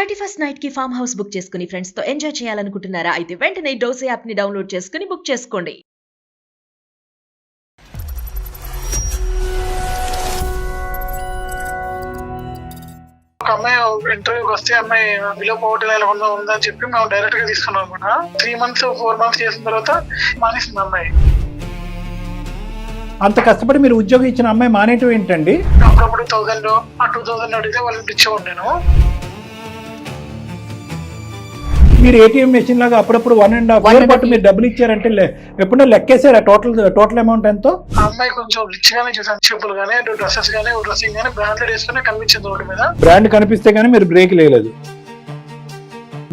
31st night కి farm house book చేసుకుని friends తో ఎంజాయ్ చేయాలనుకుంటున్నారా? అయితే వెంటనే డోసే యాప్ ని డౌన్లోడ్ చేసుకుని బుక్ చేసుకోండి. ఒక అమ్మాయి ఇంటర్వ్యూకి వస్తే అమ్మాయి బిలో పోటీ నెలకొందా ఉందని చెప్పి మేము డైరెక్ట్ గా తీసుకున్నాం అనమాట. 3 months 4 months చేసిన తర్వాత మానేసింది అమ్మాయి. అంత కష్టపడి మీరు ఉద్యోగం ఇచ్చిన అమ్మాయి మానేయటం ఏంటండి? అప్పుడప్పుడు 2000 అడిగితే వాళ్ళకి ఇచ్చేవాడు నేను. మీరు ఏటీఎం మెషిన్ లాగా అప్పుడప్పుడు 1.5 year పాటు మీరు డబ్బులు ఇచ్చారంటే ఎప్పుడో లెక్కేసారా టోటల్ అమౌంట్ ఎంతో? ఆ అమ్మాయి కొంచెం రిచ్ గానే చేశాను. చెప్పులు గానీ డ్రెస్సెస్ గానీ డ్రెస్సింగ్ గానీ బ్రాండెడ్ వేసుకునే కనిపించింది రోడ్డు మీద. బ్రాండ్ కనిపిస్తే గానీ మీరు బ్రేక్ లేదు.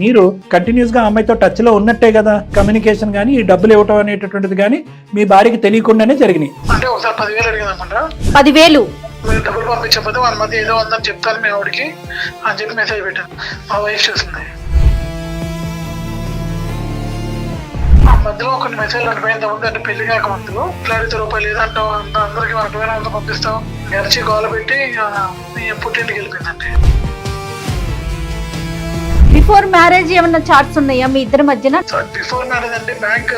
మీరు కంటిన్యూస్ గా అమ్మాయితో టచ్ లో ఉన్నట్టే కదా, కమ్యూనికేషన్ గానీ ఈ డబ్బులు ఇవ్వటం అనేటటువంటిది కానీ మీ భార్యకి తెలియకుండానే జరిగినాయి. అంటే ఒకసారి 10,000 అడిగింది అనమాట. 10,000 మీరు డబ్బులు పంపించకపోతే వాళ్ళ మధ్య ఏదో ఉందని చెప్తాను మీ ఆవిడకి అని చెప్పి మెసేజ్ పెట్టాను. మా వైఫ్ చూసింది. ఆ మధ్యలో కొన్ని మెసేజ్లు అనిపోయింది ముందు, అంటే పెళ్లి కాక ముందు ₹2,000 లేదంటావు, అందరికి 1,000 పంపిస్తావు గడిచి గోల పెట్టి పుట్టింటికి వెళ్ళిపోయిందండి. బిఫోర్ మ్యారేజ్ ఏమన్నా చార్ట్స్ ఉన్నాయా మీ ఇద్దరి మధ్యన? బిఫోర్ మ్యారేజ్ అంటే బ్యాంక్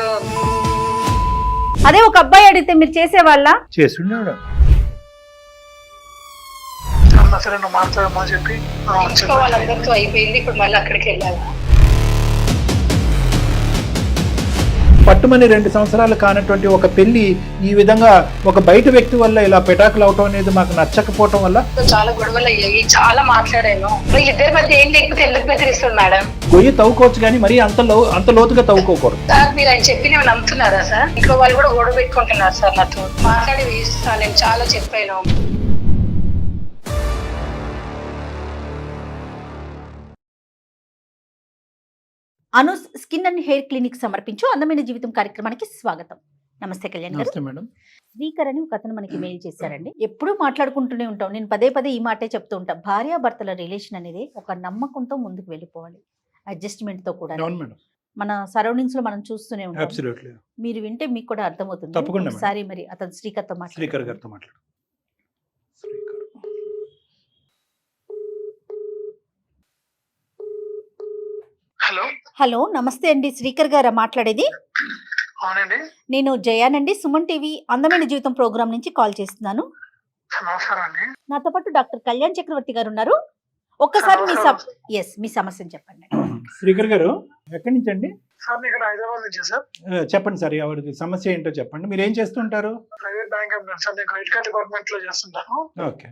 అదే ఒక అబ్బాయి అడిగితే మీరు చేసేవాళ్ళ? చేస్తున్నాడు. అన్న సరే నువ్వు మాట్లాడమో చెప్పి వాళ్ళందరితో అయిపోయింది. ఇప్పుడు మళ్ళీ అక్కడికి వెళ్ళాలి. పట్టుమని 2 సంవత్సరాలు కానటువంటి ఒక పెళ్లి ఈ విధంగా ఒక బయట వ్యక్తి వల్ల ఇలా పెటాకులు అవటం అనేది మాకు నచ్చకపోవటం వల్ల చాలా గొడవలు అయ్యాయి, చాలా మాట్లాడాను. ఇద్దరి మధ్య ఏం లేకపోతే ఎందుకు బెదిరిస్తుంది మేడం? గొయ్యి తవ్వుకోవచ్చు కానీ మరి అంత లోతుగా తవ్వుకోకూడదు. సార్ మీరు ఆయన చెప్పి నేను నమ్ముతున్నారా సార్? ఇంట్లో వాళ్ళు కూడా గొడవ పెట్టుకుంటున్నారు సార్ నాతో. మాట్లాడి వేస్తాను, నేను చాలా చెప్పాను. అనుస్ స్కిన్ అండ్ హెయిర్ క్లినిక్ సమర్పించు అందమైన జీవితం కార్యక్రమానికి స్వాగతం. నమస్తే కళ్యాణ్ గారు. మేడం. శ్రీకర్ అని ఒక అతను మనకి మెయిల్ చేశారండి. ఎప్పుడూ మాట్లాడుకుంటూనే ఉంటాం, నేను పదే ఈ మాటే చెప్తూ ఉంటా. భార్యాభర్తల రిలేషన్ అనేది ఒక నమ్మకంతో ముందుకు వెళ్ళిపోవాలి, అడ్జస్ట్మెంట్ తో కూడా. మన సరౌండింగ్స్ లో మనం చూస్తూనే ఉంటాం. మీరు వింటే మీకు కూడా అర్థమవుతుంది. ఒకసారి మరి అతను శ్రీకర్తో మాట్లాడు. హలో నమస్తే అండి, శ్రీకర్ గారా మాట్లాడేది? అవునండి. నేను జయానండి, సుమన్ టీవీ అందమైన జీవితం ప్రోగ్రామ్ నుంచి కాల్ చేస్తున్నాను. నమస్కారం అండి. నాతో పాటు డాక్టర్ కళ్యాణ్ చక్రవర్తి గారు ఉన్నారు. ఒక్కసారి మీ సమస్యను చెప్పండి. శ్రీకర్ గారు ఎక్కడి నుంచి అండి? సార్ ఇక్కడ హైదరాబాద్ నుంచి సార్. చెప్పండి సార్, ఎవరి సమస్య ఏంటో చెప్పండి. మీరు ఏం చేస్తుంటారు? Private bank employee sir. నేను క్రెడిట్ కార్డ్ డిపార్ట్మెంట్ లో చేస్తుంటాను. ఓకే.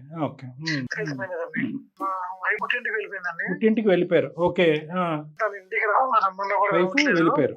తెలిసిపోయిందండి. మా వైఫ్ పుట్టింటికి వెళ్ళిపోయిందండి. పుట్టింటికి వెళ్ళిపోయారు. ఓకే. ఇంటికి రావాలి రమ్మన్నా కూడా వెళ్ళిపోయారు.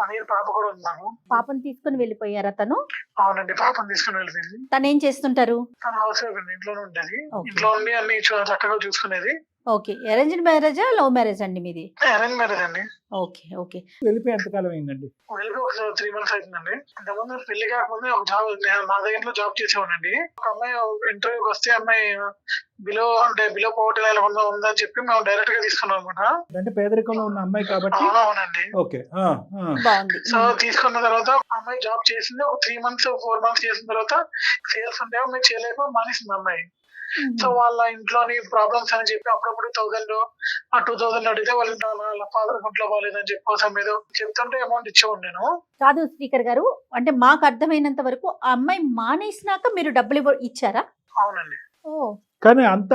1 year పాప కూడా ఉంది నాకు. పాపను తీసుకుని వెళ్ళిపోయారా తను? అవునండి, పాపను తీసుకుని వెళ్ళిపోయింది. తను ఏం చేస్తుంటారు? తన హౌస్ వైఫ్ ఇంట్లోనే ఉండేది. ఇంట్లో ఉండి అన్ని చక్కగా చూసుకునేది. ఓకే. అరేంజ్డ్ మ్యారేజా లవ్ మ్యారేజ్ అండి మీది? అరేంజ్ మ్యారేజ్ అండి. ఓకే. వెళ్ళిపోయి ఎంతకాలం అయిందండి? వెళ్ళిపోయి ఒక 3 months అవుతుందండి. ఇంతకుముందు పెళ్లి కాకముందు ఒక జాబ్, మా దగ్గరలో జాబ్ చేసేవాడండి. ఒక అమ్మాయి ఇంటర్వ్యూకి వస్తే అమ్మాయి బిలో పోటీ నెలకొందా ఉందని చెప్పి మేము డైరెక్ట్ గా తీసుకున్నాం అనమాట. అంటే పేదరికంలో ఉన్న అమ్మాయి కాబట్టి. అవునండి. ఓకే. బాగుంది. సో తీసుకున్న తర్వాత అమ్మాయి జాబ్ చేసింది. ఒక 3 months 4 months చేసిన తర్వాత సేల్స్ ఉంటే అమ్మాయి చేయలేక మానేసింది అమ్మాయి. సో వాళ్ళ ఇంట్లోని ప్రాబ్లమ్స్ అని చెప్పి అప్పుడప్పుడు 1,000 అడిగితే వాళ్ళ ఫాదర్ ఇంట్లో బాగాలేదని చెప్పి మీద చెప్తుంటే అమౌంట్ ఇచ్చేవాడు నేను. కాదు శ్రీకర్ గారు, అంటే మాకు అర్థమైనంత వరకు ఆ అమ్మాయి మానేసినాక మీరు డబ్బులు ఇచ్చారా? అవునండి. కానీ అంత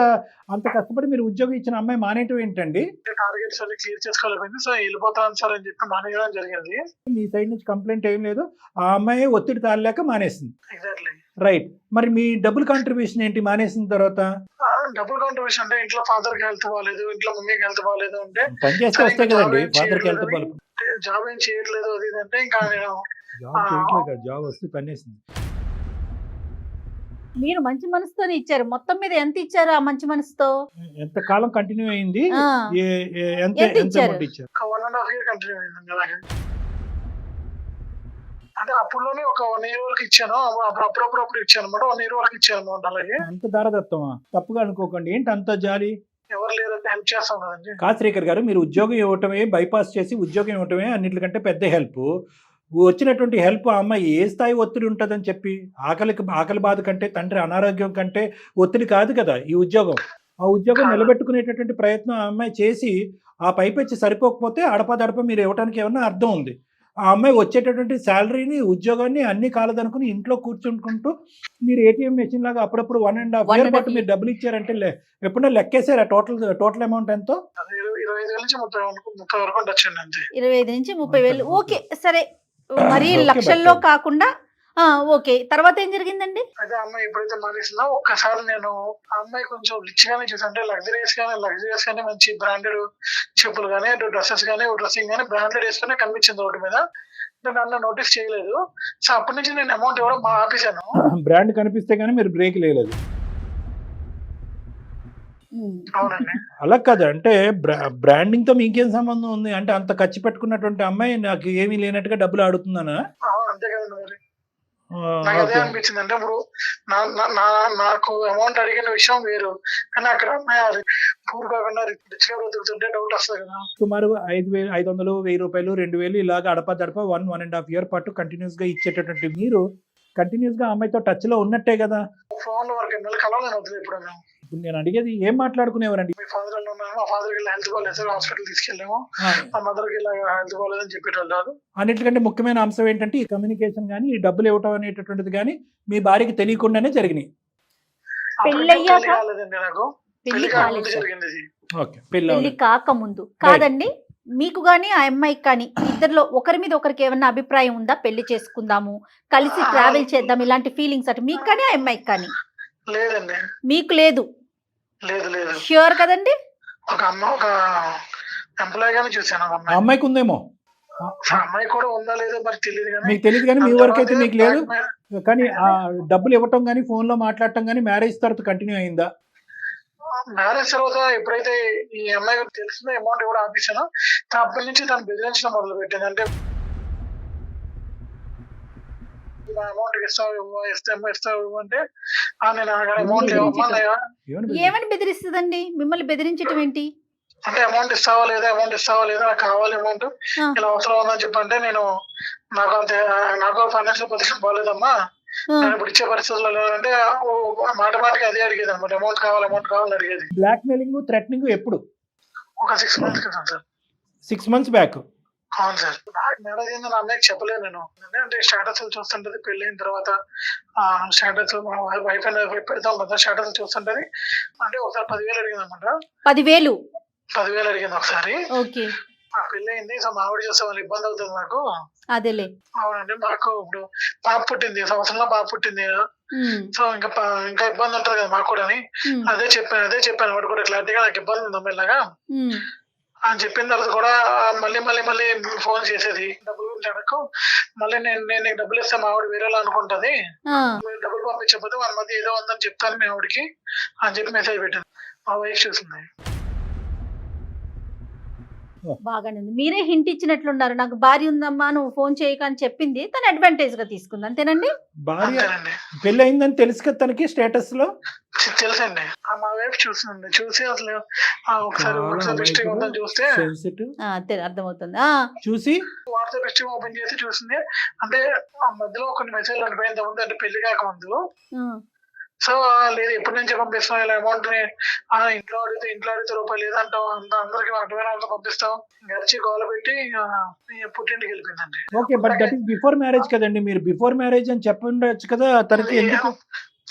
కష్టపడి మీరు ఉద్యోగం ఇచ్చిన అమ్మాయి మానేయటం ఏంటండి? టార్గెట్స్ అన్ని క్లియర్ చేసుకోలేకపోయింది. సో వెళ్ళిపోతాను సార్ అని చెప్పి మానేయడం జరిగింది. మీ సైడ్ నుంచి కంప్లైంట్ ఏం లేదు, ఆ అమ్మాయి ఒత్తిడి తాళలేక మానేసింది. ఎగ్జాక్ట్లీ. రైట్. మరి మీ డబ్బులు కాంట్రిబ్యూషన్ ఏంటి మానేసిన తర్వాత? డబ్బుల్ కాంట్రిబ్యూషన్ అంటే ఇంట్లో ఫాదర్ కి హెల్త్ బాగాలేదు, ఇంట్లో మమ్మీకి హెల్త్ బాగాలేదు అంటే పని చేస్తే వస్తాయి కదండి. ఫాదర్ కి హెల్త్ బాగాలేదు, జాబ్ ఏం చేయట్లేదు అది అంటే ఇంకా నేను జాబ్ వస్తే పనిచేసింది. మీరు మంచి మనసుతోనే ఇచ్చారు. మొత్తం మీద ఎంత ఇచ్చారు ఆ మంచి మనసుతో? ఎంత కాలం కంటిన్యూ అయింది? ఎంత ఇచ్చారు? 1.5 year కంటిన్యూ అయిందండి అలాగే. అంటే అప్పుడులోనే ఒక 1 year వరకు ఇచ్చాను. అప్పుడప్పుడు ఇచ్చాను అనమాట. 1 year వరకు ఇచ్చాను అనమాట. అలాగే అంత దారదత్వమా? తప్పుగా అనుకోకండి. ఏంటి అంత జాలి? ఎవరు లేదంటే హెల్ప్ చేస్తాం కదండి. శ్రీకర్ గారు, మీరు ఉద్యోగం ఇవ్వటమే, బైపాస్ చేసి ఉద్యోగం ఇవ్వటమే అన్నిటికంటే పెద్ద హెల్ప్. వచ్చినటువంటి హెల్ప్ ఆ అమ్మాయి ఏ స్థాయి ఒత్తిడి ఉంటుందని చెప్పి, ఆకలి బాధ కంటే, తండ్రి అనారోగ్యం కంటే ఒత్తిడి కాదు కదా ఈ ఉద్యోగం. ఆ ఉద్యోగం కాదు. నిలబెట్టుకునేటటువంటి ప్రయత్నం ఆ అమ్మాయి చేసి ఆ పైపెచ్చి సరిపోకపోతే అడపదడప మీరు ఇవ్వడానికి ఏమన్నా అర్థం ఉంది. ఆ అమ్మాయి వచ్చేటటువంటి శాలరీని ఉద్యోగాన్ని అన్ని కాలదనుకుని ఇంట్లో కూర్చుంటుకుంటూ మీరు ఏటీఎం మెషిన్ లాగా అప్పుడప్పుడు 1.5 year పాటు మీరు డబ్బులు ఇచ్చారంటే ఎప్పుడన్నా లెక్కేసారా టోటల్ అమౌంట్ ఎంతో? 25,000 నుంచి 30 వరకు ఉండొచ్చండి అంతే. 25 నుంచి 30,000. ఓకే సరే, మరి ఓకే, లక్షల్లో బట్ కాకుండా ఓకే. తర్వాత ఏం జరిగిందండి? అయితే ఆ అమ్మాయి ఎప్పుడైతే మానేసిందో ఒక్కసారి నేను ఆ అమ్మాయి కొంచెం రిచ్ గానే చూసాను, అంటే లగ్జరియస్ గానే మంచి బ్రాండెడ్ చెప్పులు గానీ డ్రెస్సెస్ గానీ డ్రెస్సింగ్ గానీ బ్రాండెడ్ వేసుకునే కనిపించింది రోడ్డు మీద. నన్ను నోటీస్ చేయలేదు. సో అప్పటి నుంచి నేను అమౌంట్ ఇవ్వడం ఆపేశాను. బ్రాండ్ కనిపిస్తే గానీ మీరు బ్రేక్ లేదు. అవునండి. అలా కాదు, అంటే బ్రాండింగ్ తో మీకేం సంబంధం ఉంది? అంటే అంత ఖర్చు పెట్టుకున్నటువంటి అమ్మాయి నాకు ఏమీ లేనట్టుగా డబ్బులు ఆడుతుందనా? అంతే కదండి మరి. నాకు అదే అనిపించింది. అంటే ఇప్పుడు నాకు అమౌంట్ అడిగిన విషయం వేరు, కానీ అక్కడ అమ్మాయి పూర్ కాకుండా రిచ్ గా బ్రతుకుతుంటే డౌట్ వస్తుంది కదా. సుమారు 5,500, 1,000 రూపాయలు, 2,000 ఇలాగ అడపదడప 1.5 year పాటు కంటిన్యూస్ గా ఇచ్చేటటువంటి మీరు కంటిన్యూస్ గా అమ్మాయితో టచ్ లో ఉన్నట్టే కదా. ఫోన్ వరకు నెల కలవలేను వద్దు. ఇప్పుడు ఇప్పుడు నేను అడిగేది ఏం మాట్లాడుకునేవారండి? మీ ఫాదర్ ఉన్నాను, మా ఫాదర్ కి హెల్త్ బాగాలేదు సార్, హాస్పిటల్ తీసుకెళ్ళాము, మా మదర్ కి ఇలా హెల్త్ బాగాలేదని చెప్పేటోళ్ళు. అన్నిటికంటే ముఖ్యమైన అంశం ఏంటంటే ఈ కమ్యూనికేషన్ కానీ ఈ డబ్బులు ఇవ్వటం అనేటటువంటిది కానీ మీ భార్యకి తెలియకుండానే జరిగినాయి. పెళ్ళయ్యాక కాలేదండి, నాకు పెళ్లి పెళ్లి కాకముందు కాలేదు, జరిగింది ఇది. ఓకే, పెళ్లి కాకముందు కాదండి. మీకు గానీ ఆ అమ్మాయికి కానీ ఇద్దరిలో ఒకరి మీద ఒకరికి ఏమన్నా అభిప్రాయం ఉందా? పెళ్లి చేసుకుందాము, కలిసి ట్రావెల్ చేద్దాం, ఇలాంటి ఫీలింగ్స్ అటు మీకు కానీ ఆ అమ్మాయికి కానీ? లేదండి, మీకు లేదు? లేదు. ష్యూర్ కదండి? ఒక ఎంప్లాయ్ గానే చూసాను. ఒక ఆ అమ్మాయికి ఉందేమో, అమ్మాయి కూడా ఉందా లేదో మరి తెలియదు కానీ మీకు తెలియదు కానీ మీ వరకు అయితే మీకు లేదు. కానీ ఆ డబ్బులు ఇవ్వటం కానీ ఫోన్ లో మాట్లాడటం కానీ మ్యారేజ్ తర్వాత కంటిన్యూ అయిందా? మ్యారేజ్ తర్వాత ఎప్పుడైతే ఈ అమ్మాయి తెలిసిందో అమౌంట్ కూడా ఆపేసాను, అప్పటి నుంచి తను బెదిరించడం మొదలు పెట్టింది. అంటే అమౌంట్ ఇస్తావు అంటే నేను అమౌంట్ ఇవ్వమన్నాయా. ఏమని బెదిరిస్తుందండి? మిమ్మల్ని బెదిరించటం ఏంటి? అంటే అమౌంట్ ఇస్తావా లేదా నాకు కావాలి అమౌంట్, ఇలా అవసరం ఉందని చెప్పంటే నేను నాకు ఫైనాన్షియల్ పొజిషన్ బాగాలేదమ్మా, నేను ఇప్పుడు ఇచ్చే పరిస్థితుల్లో లేదంటే మాటకి అదే అడిగేది అనమాట. అమౌంట్ కావాలని అడిగేది. బ్లాక్ మెయిలింగ్, థ్రెటనింగ్ ఎప్పుడు? ఒక 6 months క్రితం సార్. 6 months back. అవును సార్. మ్యారేజ్ అయిందని నా అమ్మాయికి చెప్పలేదు నేను. అంటే స్టేటస్ చూస్తుంటది పెళ్లి అయిన తర్వాత, స్టేటస్ వైఫ్ అండ్ పెడతాం కదా, స్టేటస్ చూస్తుంటది. అంటే ఒకసారి 10,000 అడిగింది అనమాట. 10,000 అడిగింది ఒకసారి. ఓకే. పెళ్లి అయింది, సో మావిడి చూస్తే వాళ్ళు ఇబ్బంది అవుతుంది నాకు. అదేలే. అవునండి, మాకు ఇప్పుడు పాప పుట్టింది, సంవత్సరంలో పాప పుట్టింది, సో ఇంకా ఇబ్బంది ఉంటుంది కదా మాకు కూడా అని అదే చెప్పాను వాడు కూడా క్లారిటీగా, నాకు ఇబ్బంది ఉంది అమ్మాయిలాగా అని చెప్పిన తర్వాత కూడా మళ్ళీ ఫోన్ చేసేది, డబ్బుల గురించి అడగకు, మళ్ళీ నేను నీకు డబ్బులు ఇస్తే మా ఆవిడ వేరేలా అనుకుంటది, మీరు డబ్బులు పంపించకపోతే వాళ్ళ మధ్య ఏదో ఉందని చెప్తాను మీ ఆవిడకి అని చెప్పి మెసేజ్ పెట్టాను. మా వైఫ్ చూసింది. బాగానే ఉంది. మీరే హింట్ ఇచ్చినట్లున్నారు, నాకు భార్య ఉందమ్మా నువ్వు ఫోన్ చేయక అని చెప్పింది, తను అడ్వాంటేజ్ గా తీసుకుంది, అంతేనండి? భార్య పెళ్లి అయిందని తెలుసు కదా తనకి స్టేటస్ లో? తెలుసండి. మా వైఫ్ చూసింది, చూసి అసలు ఒకసారి హిస్టరీ ఉందని చూస్తే అర్థమవుతుంది. చూసి వాట్సాప్ హిస్టరీ ఓపెన్ చేసి చూసింది. అంటే ఆ మధ్యలో కొన్ని మెసేజ్ అనిపోయింది ముందు, అంటే పెళ్లి కాకముందు. సో లేదు ఎప్పటి నుంచి పంపిస్తాం ఇలా అమౌంట్ ఇంట్లో అడిగితే రూపాయలు లేదంటావు, అందరికి 1,000 పంపిస్తాం, గడిచి గోల పెట్టి పుట్టింటికి వెళ్ళిపోయిందండి. Okay, but that is before marriage కదండి, మీరు బిఫోర్ మ్యారేజ్ అని చెప్పండొచ్చు కదా తనకి. ఎందుకు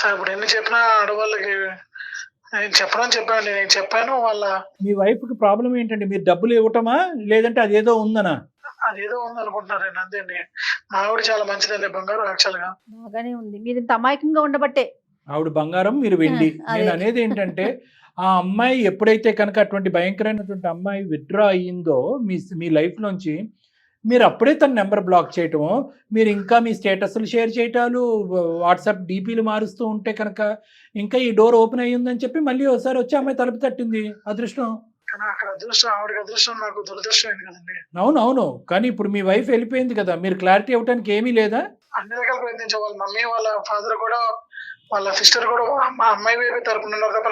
సార్ ఇప్పుడు ఎన్ని చెప్పినా ఆడవాళ్ళకి నేను చెప్పాను వాళ్ళ. మీ వైఫ్ కి ప్రాబ్లం ఏంటండి? మీరు డబ్బులు ఇవ్వటమా లేదంటే అదేదో ఉందనా? అదేదో ఉంది అనుకుంటున్నారండి, అంతేండి. మా ఆవిడ చాలా మంచిదండి, బంగారం యాక్చువల్ గా. బాగానే ఉంది, మీరు ఇంత అమాయకంగా ఉండబట్టే. ఆవిడ బంగారం, మీరు వెండి. నేను అనేది ఏంటంటే ఆ అమ్మాయి ఎప్పుడైతే కనుక అటువంటి భయంకరమైనటువంటి అమ్మాయి విత్డ్రా అయ్యిందో మీ లైఫ్ నుంచి, మీరు అప్పుడే తన నెంబర్ బ్లాక్ చేయటము, మీరు ఇంకా మీ స్టేటస్లు షేర్ చేయటాలు, వాట్సాప్ డీపీలు మారుస్తూ ఉంటే కనుక ఇంకా ఈ డోర్ ఓపెన్ అయ్యిందని చెప్పి మళ్ళీ ఒకసారి వచ్చి అమ్మాయి తలుపు తట్టింది. అదృష్టం. అక్కడ అదృష్టం, ఆవిడకి అదృష్టం, నాకు దురదృష్టం అయింది కదండి. అవును, కానీ ఇప్పుడు మీ వైఫ్ వెళ్ళిపోయింది కదా, మీరు క్లారిటీ ఇవ్వడానికి ఏమీ లేదా? అన్ని రకాల ప్రయత్నించే వాళ్ళ మమ్మీ వాళ్ళ ఫాదర్ కూడా వాళ్ళ సిస్టర్ కూడా మా అమ్మాయి వైపు తరపున ఉన్నారు తప్ప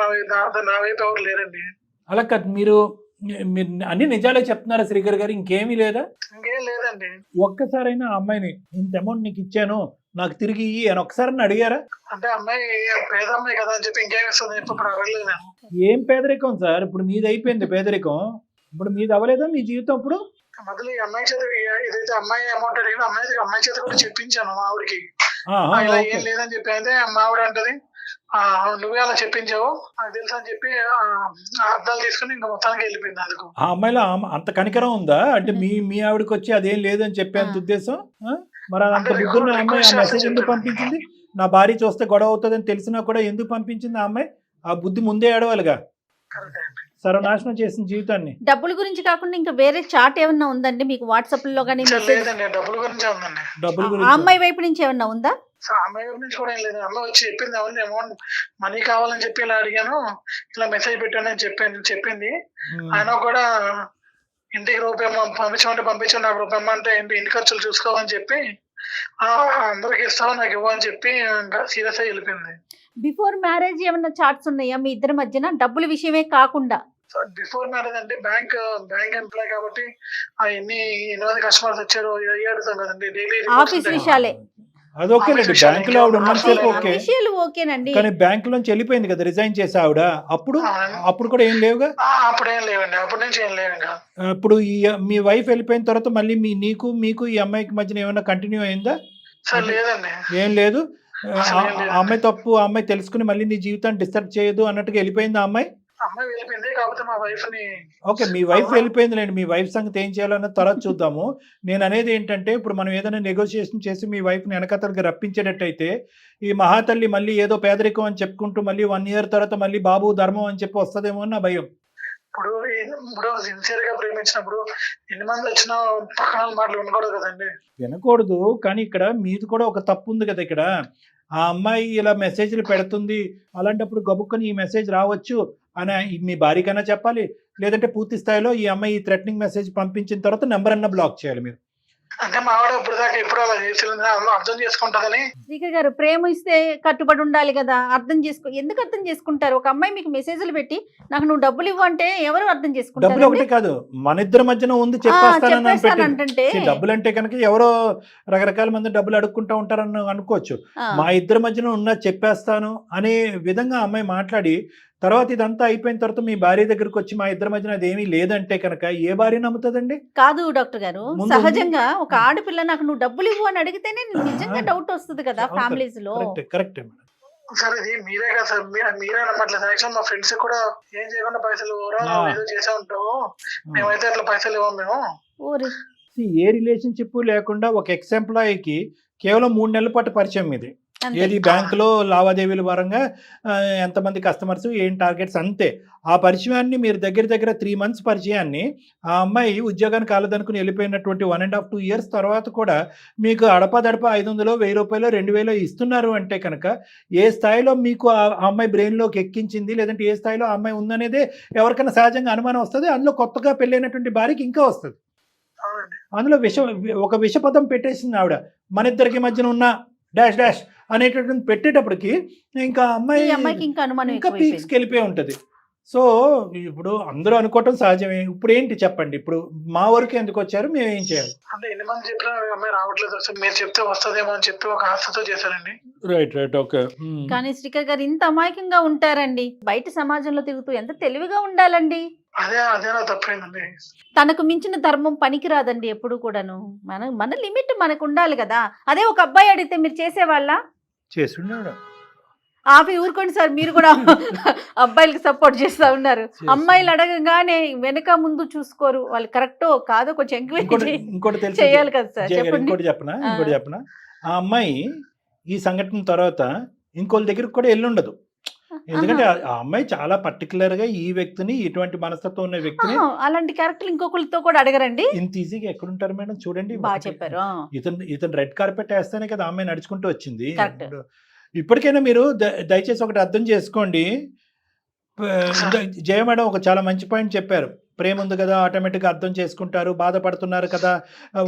నా వైపు ఎవరు లేరండి. అలా కాదు, మీరు అన్ని నిజాలే చెప్తున్నారా శ్రీకర్ గారు? ఇంకేమీ లేదా? ఇంకేం లేదండి. ఒక్కసారైనా ఆ అమ్మాయిని ఇంత అమౌంట్ నీకు ఇచ్చాను, నాకు తిరిగి ఇయ్యి అని ఒకసారి అడిగారా? అంటే అమ్మాయి పేద అమ్మాయి కదా అని చెప్పి ఇంకేం ఇస్తుంది ఇప్పుడు అడగలేదు నేను. ఏం పేదరికం సార్? ఇప్పుడు మీది అయిపోయింది పేదరికం, ఇప్పుడు మీది అవ్వలేదా మీ జీవితం? ఇప్పుడు మొదలు ఈ అమ్మాయి చేత ఏదైతే అమ్మాయి అమౌంట్ అడిగిన అమ్మాయి చేత కూడా చెప్పించాను మా ఆవిడకి. ఆహా, ఇలా ఓకే. ఏం లేదని చెప్పి అయితే మా ఆవిడ అంటది నువ్వే అలా చెప్పించావు నాకు తెలుసు అని చెప్పి అర్థాలు తీసుకుని ఇంకా మొత్తానికి వెళ్ళిపోయింది. అందుకు ఆ అమ్మాయిలో అంత కనికరం ఉందా? అంటే మీ ఆవిడకి వచ్చి అదేం లేదని చెప్పేంత ఉద్దేశం? మరి అంత అంటే బుద్ధున్న అమ్మాయి ఆ రిక్వెస్ట్ మెసేజ్ ఎందుకు చేస్తాను. పంపించింది? నా భార్య చూస్తే గొడవ అవుతుందని తెలిసినా కూడా ఎందుకు పంపించింది ఆ అమ్మాయి? ఆ బుద్ధి ముందే ఏడవాలిగా. కరెక్ట్ అండి. సర్వనాశనం చేసిన జీవితాన్ని. డబ్బుల గురించి కాకుండా ఇంకా వేరే చాట్ ఏమన్నా ఉందండి మీకు వాట్సాప్ లో కానీ సార్ లేదండి డబ్బుల గురించే ఉందండి. డబ్బుల ఆ గురించి అమ్మాయి వైపు నుంచి ఏమన్నా ఉందా? సో అమ్మాయి గురించి కూడా ఏం లేదు. అమ్మాయి వచ్చి చెప్పింది అవన్నీ అమౌంట్ మనీ కావాలని చెప్పి ఇలా అడిగాను ఇలా మెసేజ్ పెట్టాను అని చెప్పింది. ఆయన కూడా ఇంటికి రూపాయి పంపించమంటే పంపించాను, నాకు రూపాయి అంటే ఇంటి ఖర్చులు చూసుకోవాలని చెప్పి అందరికి ఇస్తావు నాకు ఇవ్వని చెప్పి ఇంకా సీరియస్ గా వెళ్ళిపోయింది. బిఫోర్ మ్యారేజ్ ఏమన్నా చాట్స్ ఉన్నాయా మీ ఇద్దరి మధ్యన డబ్బుల విషయమే కాకుండా? సో బిఫోర్ మ్యారేజ్ అంటే బ్యాంక్ ఎంప్లాయ్ కాబట్టి ఎన్ని మంది కస్టమర్స్ వచ్చారో అడుగుతాం కదండి డైలీ. ఆఫీస్ విషయాలే. అదొకేనండి, బ్యాంక్ లో ఆవిడ ఉన్నంతసేపు ఓకే, విషయాలు ఓకేనండి. కానీ బ్యాంక్ లోంచి వెళ్ళిపోయింది కదా, రిజైన్ చేసి ఆవిడ. అప్పుడు కూడా ఏం లేవుగా? అప్పుడేం లేవండి, అప్పటి నుంచి ఏం లేవు ఇంకా. ఇప్పుడు మీ వైఫ్ వెళ్ళిపోయిన తర్వాత మళ్ళీ మీకు ఈ అమ్మాయికి మధ్యన ఏమైనా కంటిన్యూ అయిందా? సార్ లేదండి. ఏం లేదు. అసలు ఏం లేదు. ఆ అమ్మాయి తప్పు, ఆ అమ్మాయి తెలుసుకుని మళ్ళీ నీ జీవితాన్ని డిస్టర్బ్ చేయదు అన్నట్టుగా వెళ్ళిపోయింది ఆ అమ్మాయి. అమ్మాయి వెళ్ళిపోయింది కాకపోతే మా వైఫ్ ని. ఓకే, మీ వైఫ్ వెళ్ళిపోయిందిలేండి. మీ వైఫ్ సంగతి ఏం చేయాలన్నది తర్వాత చూద్దాము. నేను అనేది ఏంటంటే, ఇప్పుడు మనం ఏదైనా నెగోషియేషన్ చేసి మీ వైఫ్ని వెనకతలకి రప్పించేటట్టయితే ఈ మహాతల్లి మళ్ళీ ఏదో పేదరికం అని చెప్పుకుంటూ మళ్ళీ 1 year తర్వాత మళ్ళీ బాబు ధర్మం అని చెప్పి వస్తుందేమో అని నా భయం. ఇప్పుడు సిన్సియర్ గా ప్రేమించినప్పుడు ఎన్ని మంది వచ్చినా పక్కన మాటలు వినకూడదు కదండి. వినకూడదు, కానీ ఇక్కడ మీది కూడా ఒక తప్పు ఉంది కదా. ఇక్కడ ఆ అమ్మాయి ఇలా మెసేజ్లు పెడుతుంది, అలాంటప్పుడు గబుక్కని ఈ మెసేజ్ రావచ్చు అని మీ భార్యకైనా చెప్పాలి, లేదంటే పూర్తి స్థాయిలో ఈ అమ్మాయి థ్రెటనింగ్ మెసేజ్ పంపించిన తర్వాత నెంబర్ అన్న బ్లాక్ చేయాలి మీరు. అంటే మా ఆవిడ ఇప్పుడు దాకా ఎప్పుడు అలా చేసి అర్థం చేసుకుంటుందని. శ్రీకర్ గారు, ప్రేమ ఇస్తే కట్టుబడి ఉండాలి కదా, ఎందుకు అర్థం చేసుకుంటారు? ఒక అమ్మాయి మీకు మెసేజ్లు పెట్టి నాకు నువ్వు డబ్బులు ఇవ్వు అంటే ఎవరు అర్థం డబ్బులు చేసుకుంటారు? ఒకటే కాదు, మన ఇద్దరి మధ్యన ఉంది చెప్పేస్తానని చెప్పేస్తానంటే డబ్బులు అంటే కనుక ఎవరో రకరకాల మంది డబ్బులు అడుక్కుంటా ఉంటారని అనుకోవచ్చు. మా ఇద్దరి మధ్యన ఉన్న చెప్పేస్తాను అనే విధంగా అమ్మాయి మాట్లాడి తర్వాత ఇదంతా అయిపోయిన తర్వాత మీ భార్య దగ్గరకు వచ్చి మా ఇద్దరి మధ్యన అదేమీ లేదంటే కనుక ఏ భార్య నమ్ముతుందండి? కాదు డాక్టర్ గారు, ముందు సహజంగా ఒక ఆడపిల్ల నాకు నువ్వు డబ్బులు ఇవ్వు అని అడిగితేనే నిజంగా డౌట్ వస్తుంది కదా ఫ్యామిలీస్ లో. కరెక్ట్. సార్ ఇది మీరే కదా సార్, మీరే అనట్లేదు. యాక్చువల్ మా ఫ్రెండ్స్ కూడా ఏం చేయకుండా పైసలు ఏదో చేసే ఉంటావు, మేమైతే అట్లా పైసలు ఇవ్వం మేము. ఏ రిలేషన్షిప్ లేకుండా ఒక ఎక్స్ ఎంప్లాయీకి కేవలం 3 నెలల పాటు పరిచయం ఇది. ఏది బ్యాంకులో లావాదేవీల పరంగా ఎంతమంది కస్టమర్స్, ఏం టార్గెట్స్, అంతే. ఆ పరిచయాన్ని మీరు దగ్గర 3 months పరిచయాన్ని ఆ అమ్మాయి ఉద్యోగానికి కాలదనుకుని వెళ్ళిపోయినటువంటి 1.5 2 years తర్వాత కూడా మీకు అడపదడప 500 1000 రూపాయలు 2000 ఇస్తున్నారు అంటే కనుక ఏ స్థాయిలో మీకు ఆ అమ్మాయి బ్రెయిన్లోకి ఎక్కించింది, లేదంటే ఏ స్థాయిలో ఆ అమ్మాయి ఉందనేదే ఎవరికైనా సహజంగా అనుమానం వస్తుంది. అందులో కొత్తగా పెళ్ళైనటువంటి భార్యకి ఇంకా వస్తుంది. అందులో ఒక విషపదం పెట్టేసింది ఆవిడ, మన ఇద్దరికి మధ్యన ఉన్న డాష్ డాష్ అనేటటువంటి పెట్టేటప్పటికి ఇంకా అమ్మాయికి ఇంకా అనుమానం ఇంకా పీక్స్కి వెళ్ళిపోయి ఉంటుంది. సో ఇప్పుడు అందరూ అనుకోవటం సహజమే. ఇప్పుడు ఏంటి చెప్పండి, ఇప్పుడు మా వరకు ఎందుకు వచ్చారు, మేము ఏం చేయాలి? అంటే ఎన్ని మంది చెప్పినా అమ్మాయి రావట్లేదు, మీరు చెప్తే వస్తుందేమో అని చెప్పి ఒక ఆశతో చేశారండి. Right okay. కానీ శ్రీకర్ గారు ఇంత అమాయకంగా ఉంటారండి, బయట సమాజంలో తిరుగుతూ ఎంత తెలివిగా ఉండాలండి. అదే నా తప్పైందండి. తనకు మించిన ధర్మం పనికిరాదండి ఎప్పుడు కూడాను. మన లిమిట్ మనకు ఉండాలి కదా. అదే ఒక అబ్బాయి అడిగితే మీరు చేసేవాళ్ళ? చేస్తుండే ఆపి ఊరుకోండి సార్, మీరు కూడా అబ్బాయిలకి సపోర్ట్ చేస్తా ఉన్నారు. అమ్మాయిలు అడగగానే వెనక ముందు చూసుకోరు, వాళ్ళు కరెక్టో కాదో కొంచెం ఇంకోటి చేయాలి కదా సార్. చెప్పండి. ఇంకోటి చెప్పనా, ఆ అమ్మాయి ఈ సంఘటన తర్వాత ఇంకోళ్ళ దగ్గరికి కూడా వెళ్ళి ఉండదు. ఎందుకంటే ఆ అమ్మాయి చాలా పర్టికులర్ గా ఈ వ్యక్తిని, ఇటువంటి మనస్తత్వం ఉన్న వ్యక్తిని, అలాంటి క్యారెక్టర్ ఇంకొకరితో కూడా అడగరండి. ఇంత ఈజీగా ఎక్కడుంటారు మేడం? చూడండి, బాగా చెప్పారు. ఇతను రెడ్ కార్పెట్ వేస్తేనే కదా అమ్మాయి నడుచుకుంటూ వచ్చింది. ఇప్పటికైనా మీరు దయచేసి ఒకటి అర్థం చేసుకోండి. జయ మేడం ఒక చాలా మంచి పాయింట్ చెప్పారు. ప్రేమ ఉంది కదా, ఆటోమేటిక్గా అర్థం చేసుకుంటారు, బాధపడుతున్నారు కదా,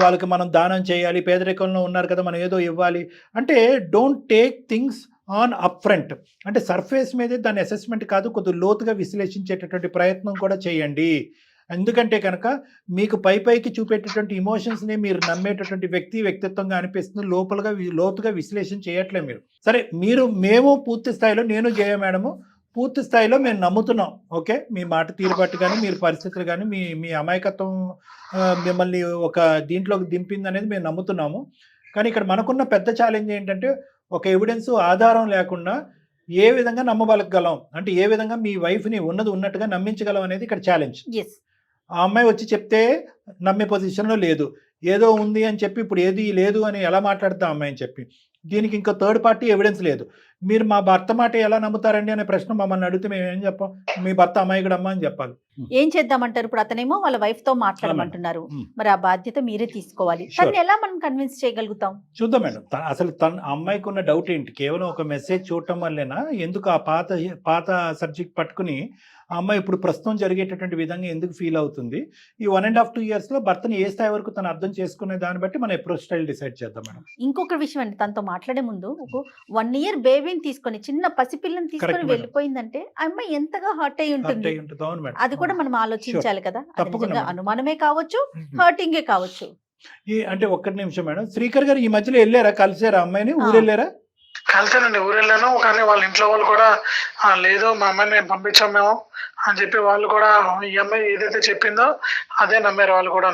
వాళ్ళకి మనం దానం చేయాలి, పేదరికంలో ఉన్నారు కదా మనం ఏదో ఇవ్వాలి అంటే, don't take things on up front. అంటే సర్ఫేస్ మీదే దాని అసెస్మెంట్ కాదు, కొద్దిగా లోతుగా విశ్లేషించేటటువంటి ప్రయత్నం కూడా చేయండి. ఎందుకంటే కనుక మీకు పైకి చూపేటటువంటి ఇమోషన్స్ని మీరు నమ్మేటటువంటి వ్యక్తిత్వంగా అనిపిస్తుంది, లోతుగా విశ్లేషణ చేయట్లే మీరు. సరే, మేము పూర్తి స్థాయిలో, నేను జయ మేడము పూర్తి స్థాయిలో మేము నమ్ముతున్నాం. ఓకే, మీ మాట తీరుబట్టి కానీ మీరు పరిస్థితులు కానీ మీ అమాయకత్వం మిమ్మల్ని ఒక దీంట్లోకి దింపింది అనేది మేము నమ్ముతున్నాము. కానీ ఇక్కడ మనకున్న పెద్ద ఛాలెంజ్ ఏంటంటే ఒక ఎవిడెన్స్ ఆధారం లేకుండా ఏ విధంగా నమ్మబలగలం, అంటే ఏ విధంగా మీ వైఫ్ని ఉన్నట్టుగా నమ్మించగలం అనేది ఇక్కడ ఛాలెంజ్. ఆ అమ్మాయి వచ్చి చెప్తే నమ్మే పొజిషన్లో లేదు, ఏదో ఉంది అని చెప్పి ఇప్పుడు ఏది లేదు అని ఎలా మాట్లాడతాం అమ్మాయి అని చెప్పి. దీనికి ఇంకా థర్డ్ పార్టీ ఎవిడెన్స్ లేదు. మీరు మా భర్త మాట ఎలా నమ్ముతారండి అనే ప్రశ్న మమ్మల్ని అడిగితే మేము ఏం చెప్పాం? మీ భర్త అమ్మాయికడమ్మా అని చెప్పాలి. ఏం చేద్దామంటారు? ఇప్పుడు అతనేమో వాళ్ళ వైఫ్ తో మాట్లాడమంటున్నారు, మరి ఆ బాధ్యత మీరే తీసుకోవాలి. తను ఎలా మనం కన్విన్స్ చేయగలుగుతాం? చూద్దాం మేడం. అసలు అమ్మాయికి ఉన్న డౌట్ ఏంటి? కేవలం ఒక మెసేజ్ చూడటం వల్లేనా? ఎందుకు ఆ పాత సబ్జెక్ట్ పట్టుకుని ఆ అమ్మాయి ఇప్పుడు ప్రస్తుతం జరిగేటటువంటి విధంగా ఎందుకు ఫీల్ అవుతుంది? ఈ 1.5 2 years లో భర్తని ఏ స్థాయి వరకు తను అర్థం చేసుకునే దాన్ని బట్టి మన అప్రోచ్ స్టైల్ డిసైడ్ చేద్దాం మేడం. ఇంకొక విషయం అండి, తనతో మాట్లాడే ముందు ఒక 1 year బేబీని తీసుకొని, చిన్న పసిపిల్లని తీసుకొని వెళ్ళిపోయిందంటే ఆ అమ్మాయి ఎంతగా హర్ట్ అయి ఉంటుంది. అది కూడా మనం ఆలోచించాలి కదా. అనుమానమే కావచ్చు, హర్టింగే కావచ్చు. అంటే ఒక్కటి నిమిషం మేడం, శ్రీకర్ గారు ఈ మధ్యలో వెళ్ళారా, కలిసారా అమ్మాయిని? ఊరు వెళ్ళారా? కలిసానండి, ఊరు వెళ్ళాను. కానీ వాళ్ళ ఇంట్లో వాళ్ళు కూడా లేదు మా అమ్మాయిని మేము పంపించాం మేము అని చెప్పి వాళ్ళు కూడా ఈ అమ్మాయి ఏదైతే చెప్పిందో అదే నమ్మారు వాళ్ళు కూడా.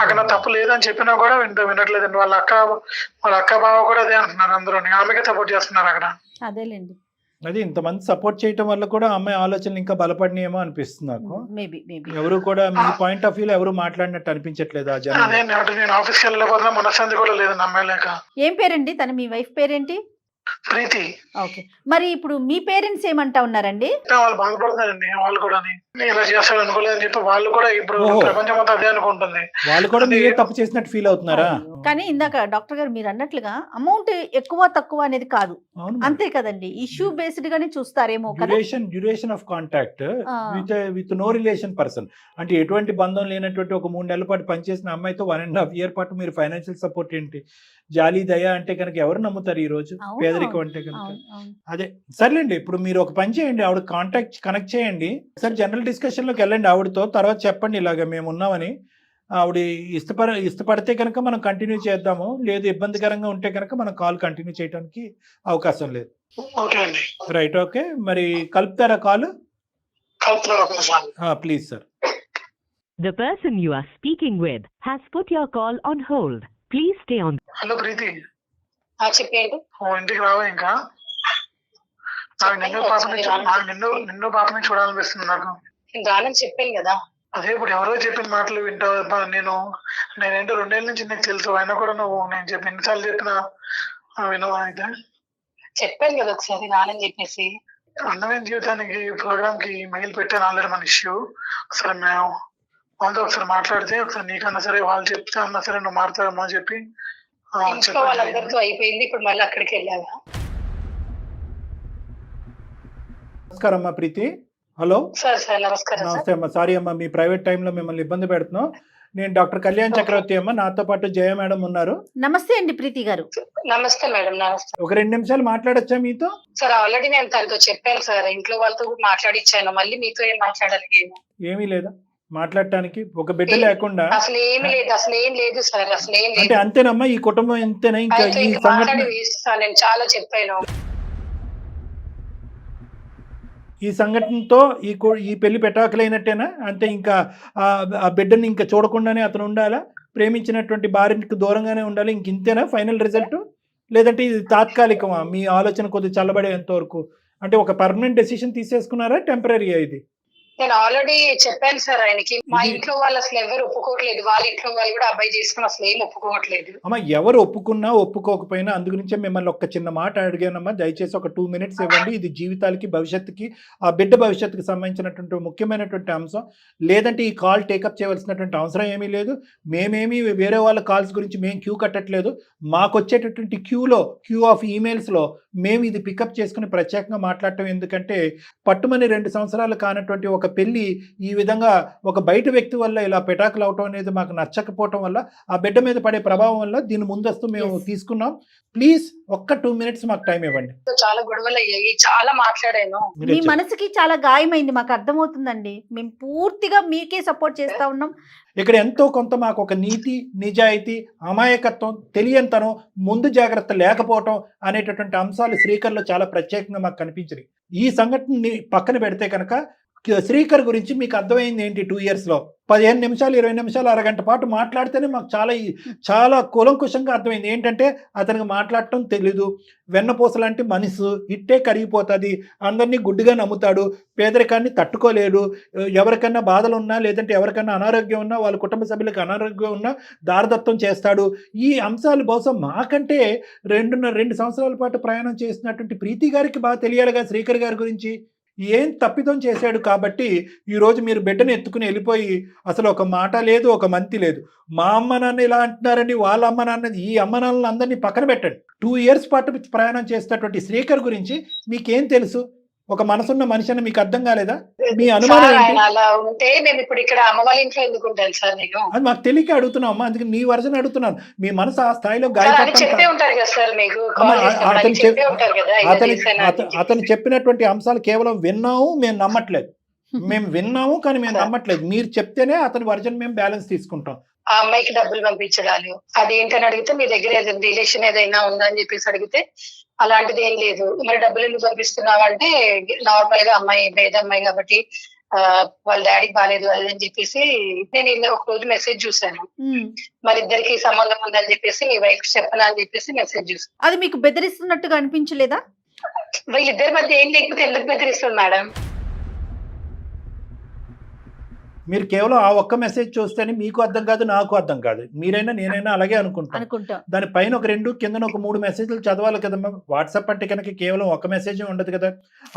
అక్కడ తప్పు లేదని చెప్పినా కూడా వినట్లేదండి. వాళ్ళ అక్క బావ కూడా అదే అంటున్నారు, అందరూ ఆమెకే సపోర్ట్ చేస్తున్నారు అక్కడ. అదేలేండి, అది ఇంతమంది సపోర్ట్ చేయటం వల్ల కూడా అమ్మాయి ఆలోచనలు ఇంకా బలపడినాయేమో అనిపిస్తుంది నాకు. ఎవరు కూడా మీ పాయింట్ ఆఫ్ వ్యూలో ఎవరు మాట్లాడినట్టు అనిపించట్లేదు. అదే నేను ఆఫీస్కి వెళ్ళలేకపోతున్నా, మనశ్శాంతి కూడా లేదు నమ్మలేక. ఏం పేరండి తన? మీ వైఫ్ పేరేంటి? ప్రీతి. ఓకే, మరి ఇప్పుడు మీ పేరెంట్స్ ఏమంటా ఉన్నారండి? వాళ్ళు బాధపడుతున్నారండి, వాళ్ళు కూడా ఇలా చేస్తాడు అనుకోలేదని చెప్పి వాళ్ళు కూడా ఇప్పుడు ప్రపంచం అంతా అదే అనుకుంటుంది. వాళ్ళు కూడా మీరే తప్పు చేసినట్టు ఫీల్ అవుతున్నారా? కానీ ఇందాక డాక్టర్ గారు మీరు అన్నట్లుగా అమౌంట్ ఎక్కువ తక్కువ అనేది కాదు, అంతే కదండి. ఇష్యూ బేస్డ్ గానే చూస్తారేమో కదా. Duration of contact with no relation person, అంటే ఎటువంటి బంధం లేనటువంటి ఒక 3 నెలల పాటు పనిచేసిన అమ్మాయితో 1.5 year పాటు మీరు ఫైనాన్షియల్ సపోర్ట్ ఏంటి? జాలి దయ అంటే కనుక ఎవరు నమ్ముతారు ఈ రోజు? పేదరికం అంటే కనుక అదే. సర్లేండి, ఇప్పుడు మీరు ఒక పని చేయండి, ఆవిడ కనెక్ట్ చేయండి, సరే జనరల్ డిస్కషన్ లోకి వెళ్ళండి ఆవిడతో. తర్వాత చెప్పండి ఇలాగ మేము ఉన్నామని. ఆవిడ ఇష్టపడితే కనుక మనం కంటిన్యూ చేద్దాము, లేదు ఇబ్బందికరంగా ఉంటే కనుక మనం కాల్ కంటిన్యూ చేయడానికి అవకాశం లేదు. Right, okay. మరి కలుపుతారా call? Please sir. The person you are speaking with has put your call on hold. Please stay on. Hello Preethi. చెప్పండి. ఇంటికి రావా ఇంకా? నాకు నిన్ను పాపని చూడాలనిపిస్తుంది నాకు. దానని చెప్పాను కదా. అదే ఇప్పుడు ఎవరో చెప్పిన మాటలు వింటావు. నేనేంటో 2 ఏళ్ళ నుంచి నీకు తెలుసు, అయినా కూడా నువ్వు నేను చెప్పి ఎన్నిసార్లు చెప్పినా వినవా? అయితే చెప్పాను కదా ఒకసారి రానని చెప్పేసి. అందమైన జీవితానికి ప్రోగ్రామ్ కి మెయిల్ పెట్టాను ఆల్రెడీ మన ఇష్యూ. ఒకసారి మేము వాళ్ళతో ఒకసారి మాట్లాడితే, ఒకసారి నీకన్నా సరే వాళ్ళు చెప్తే అన్నా సరే నువ్వు మారుతావేమో అని చెప్పి వాళ్ళందరితో అయిపోయింది. ఇప్పుడు మళ్ళీ అక్కడికి వెళ్ళావా? నమస్కారం అమ్మా ప్రీతి. Hello sir. నమస్కారం. నమస్తే అమ్మా. సారీ అమ్మా, మీ ప్రైవేట్ టైంలో మిమ్మల్ని ఇబ్బంది పెడుతున్నాం. నేను డాక్టర్ కళ్యాణ్ చక్రవర్తి అమ్మ, నాతో పాటు జయ మేడం ఉన్నారు. నమస్తే అండి ప్రీతి గారు. నమస్తే మేడం. నమస్తే. ఒక 2 నిమిషాలు మాట్లాడొచ్చా మీతో? సార్ ఆల్రెడీ నేను తనతో చెప్పాను సార్, ఇంట్లో వాళ్ళతో మాట్లాడిచ్చాను. మళ్ళీ మీతో ఏం మాట్లాడాలి? ఏమీ లేదా మాట్లాడటానికి? ఒక బిడ్డ లేకుండా అసలు ఏమి లేదు, అసలు ఏం లేదు సార్, అసలు ఏం లేదు. అంటే అంతేనమ్మా, ఈ కుటుంబం ఎంతేనా? ఇంకా ఈ సంఘటన నేను చాలా చెప్పాను. ఈ సంఘటనతో ఈ పెళ్లి పెటాకులైనట్టేనా? అంటే ఇంకా ఆ బిడ్డని ఇంకా చూడకుండానే అతను ఉండాలా? ప్రేమించినటువంటి భార్యకి దూరంగానే ఉండాలి? ఇంక ఇంతేనా ఫైనల్ రిజల్ట్? లేదంటే ఇది తాత్కాలికమా? మీ ఆలోచన కొద్దిగా చల్లబడేంత వరకు, అంటే ఒక పర్మనెంట్ డెసిషన్ తీసేసుకున్నారా, టెంపరీయా ఇది? నేను ఆల్రెడీ చెప్పాను సార్ ఆయనకి. మా ఇంట్లో వాళ్ళు అసలు ఎవరు ఒప్పుకోవట్లేదు, వాళ్ళ ఇంట్లో వాళ్ళు కూడా అబ్బాయి చేసుకుని అసలు ఏం ఒప్పుకోవట్లేదు. అమ్మా, ఎవరు ఒప్పుకున్నా ఒప్పుకోకపోయినా అందుగురించే మిమ్మల్ని ఒక చిన్న మాట అడిగానమ్మా. దయచేసి ఒక 2 minutes ఇవ్వండి. ఇది జీవితాలకి, భవిష్యత్తుకి, ఆ బిడ్డ భవిష్యత్తుకి సంబంధించినటువంటి ముఖ్యమైనటువంటి అంశం. లేదంటే ఈ కాల్ టేకప్ చేయవలసినటువంటి అవసరం ఏమీ లేదు. మేమేమి వేరే వాళ్ళ కాల్స్ గురించి మేము క్యూ కట్టట్లేదు. మాకు వచ్చేటటువంటి క్యూ ఆఫ్ ఈమెయిల్స్లో మేము ఇది పికప్ చేసుకుని ప్రత్యేకంగా మాట్లాడటం ఎందుకంటే, పట్టుమని 2 సంవత్సరాలు కానటువంటి ఒక ఒక పెళ్లి ఈ విధంగా ఒక బయట వ్యక్తి వల్ల ఇలా పెటాకులు అవటం అనేది మాకు నచ్చకపోవటం వల్ల ఆ బిడ్డ మీద పడే ప్రభావం వల్ల దీని ముందస్తు మేము తీసుకున్నాం. ప్లీజ్ ఒక్క 2 minutes మాకు టైం ఇవ్వండి. చాలా గొడవలు అయ్యాయి, చాలా మాట్లాడాను. మీ మనసుకి చాలా గాయమైంది, మాకు అర్థమవుతుందండి. మేము పూర్తిగా మీకే సపోర్ట్ చేస్తా ఉన్నాం. ఇక్కడ ఎంతో కొంత మాకు ఒక నీతి, నిజాయితీ, అమాయకత్వం, తెలియనితనం, ముందు జాగ్రత్త లేకపోవటం అనేటటువంటి అంశాలు శ్రీకర్లో చాలా ప్రత్యేకంగా మాకు కనిపించినాయి. ఈ సంఘటనని పక్కన పెడితే కనుక శ్రీకర్ గురించి మీకు అర్థమైంది ఏంటి? 2 yearsలో 15 నిమిషాలు 20 నిమిషాలు అరగంట పాటు మాట్లాడితేనే మాకు చాలా కూలంకుషంగా అర్థమైంది. ఏంటంటే అతనికి మాట్లాడటం తెలీదు, వెన్నపూస లాంటి మనసు ఇట్టే కరిగిపోతుంది, అందరినీ గుడ్డిగా నమ్ముతాడు, పేదరికాన్ని తట్టుకోలేడు, ఎవరికన్నా బాధలు ఉన్నా లేదంటే ఎవరికన్నా అనారోగ్యం ఉన్నా వాళ్ళ కుటుంబ సభ్యులకు అనారోగ్యం ఉన్నా దారదత్తం చేస్తాడు. ఈ అంశాలు బహుశా మాకంటే 2 సంవత్సరాల పాటు ప్రయాణం చేసినటువంటి ప్రీతి గారికి బాగా తెలియాలిగా శ్రీకర్ గారి గురించి. ఏం తప్పిదం చేశాడు కాబట్టి ఈరోజు మీరు బిడ్డను ఎత్తుకుని వెళ్ళిపోయి అసలు ఒక మాట లేదు, ఒక మంతి లేదు. మా అమ్మ నాన్న ఇలా అంటున్నారని, వాళ్ళ అమ్మ నాన్న, ఈ అమ్మ నాన్నలు అందరినీ పక్కన పెట్టండి. 2 years పాటు ప్రయాణం చేసేటటువంటి శ్రీకర్ గురించి మీకేం తెలుసు? ఒక మనసున్న మనిషి అని మీకు అర్థం కాలేదా? మీ అనుమానం ఏంటి? అలా ఉంటే మేము ఇప్పుడు ఇక్కడ అమ్మ వాళ్ళ ఇంట్లో ఎందుకు ఉంటాను సార్? నేను అది మాకు తెలియక అడుగుతున్నాం అమ్మా, అందుకే నీ వర్జన్ అడుగుతున్నాను. మీ మనసు ఆ స్థాయిలో చెప్పే ఉంటారు కదా సార్ మీకు. అతను చెప్పినటువంటి అంశాలు కేవలం విన్నాము, మేము నమ్మట్లేదు. మేము విన్నాము కానీ మేము నమ్మట్లేదు. మీరు చెప్తేనే అతని వర్జన్ మేము బ్యాలెన్స్ తీసుకుంటాం. ఆ అమ్మాయికి డబ్బులు పంపించడాలు అదేంటని అడిగితే మీ దగ్గర ఏదైనా రిలేషన్ ఏదైనా ఉందా అని చెప్పేసి అడిగితే అలాంటిది ఏం లేదు. మరి డబ్బులు ఎందుకు పంపిస్తున్నావంటే నార్మల్ గా అమ్మాయి పేద అమ్మాయి కాబట్టి వాళ్ళ డాడీకి బాగాలేదు అది అని చెప్పేసి నేను ఒక రోజు మెసేజ్ చూసాను. మరి ఇద్దరికి సంబంధం ఉందని చెప్పేసి మీ వైఫ్ చెప్పనా అని చెప్పేసి మెసేజ్ చూసాను. అది మీకు బెదిరిస్తున్నట్టుగా అనిపించలేదా? వీళ్ళిద్దరి మధ్య ఏం లేకపోతే ఎందుకు బెదిరిస్తుంది మేడం? మీరు కేవలం ఆ ఒక్క మెసేజ్ చూస్తేనే మీకు అర్థం కాదు, నాకు అర్థం కాదు. మీరైనా నేనైనా అలాగే అనుకుంటాం. దానిపైన ఒక 2 కింద ఒక 3 మెసేజ్లు చదవాలి కదమ్మా. వాట్సాప్ అంటే కనుక కేవలం ఒక మెసేజ్ ఉండదు కదా.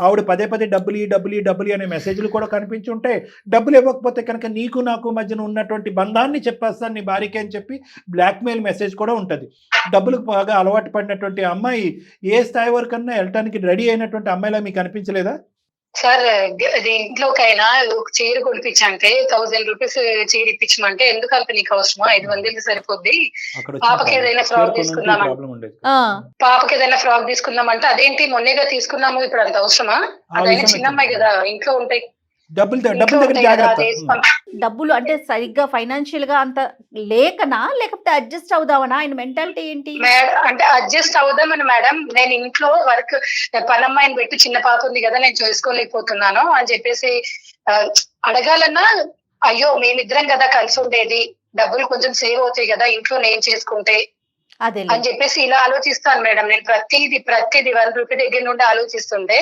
ఆవిడ పదే డబ్బులు అనే మెసేజ్లు కూడా కనిపించి ఉంటాయి. డబ్బులు ఇవ్వకపోతే కనుక నీకు నాకు మధ్యన ఉన్నటువంటి బంధాన్ని చెప్పేస్తాను నీ భార్యకి అని చెప్పి బ్లాక్మెయిల్ మెసేజ్ కూడా ఉంటుంది. డబ్బులకు బాగా అలవాటు పడినటువంటి అమ్మాయి ఏ స్థాయి వరకన్నా వెళ్ళటానికి రెడీ అయినటువంటి అమ్మాయిలా మీకు అనిపించలేదా? సార్ ఇంట్లోకైనా ఒక చీర కొనిపించంటే 1000 రూపీస్ చీర ఇప్పించమంటే ఎందుకు అంత నీకు అవసరమా? 500 సరిపోద్ది. పాపకి ఏదైనా ఫ్రాక్ తీసుకుందామంటే అదేంటి మొన్నేగా తీసుకున్నాము ఇప్పుడు అంత అవసరమా? అదైనా చిన్న అమ్మాయి కదా, ఇంట్లో ఉంటాయి డబ్బులు. అంటే సరిగ్గా ఫైనాన్షియల్ గా అంత లేకనా లేకపోతే అడ్జస్ట్ అవుదామనా? ఆయన మెంటాలిటీ ఏంటి? అంటే అడ్జస్ట్ అవుదామని మేడం, నేను ఇంట్లో వర్క్ పనమ్మాయిని పెట్టి చిన్న పాప ఉంది కదా నేను చేసుకోలేకపోతున్నాను అని చెప్పేసి అడగాలన్నా అయ్యో మేమిద్దరం కదా కలిసి ఉండేది, డబ్బులు కొంచెం సేవ్ అవుతాయి కదా ఇంట్లో నేను చేసుకుంటే అని చెప్పేసి ఇలా ఆలోచిస్తాను మేడం. నేను ప్రతిది 1 రూపాయి దగ్గర నుండి ఆలోచిస్తుంటే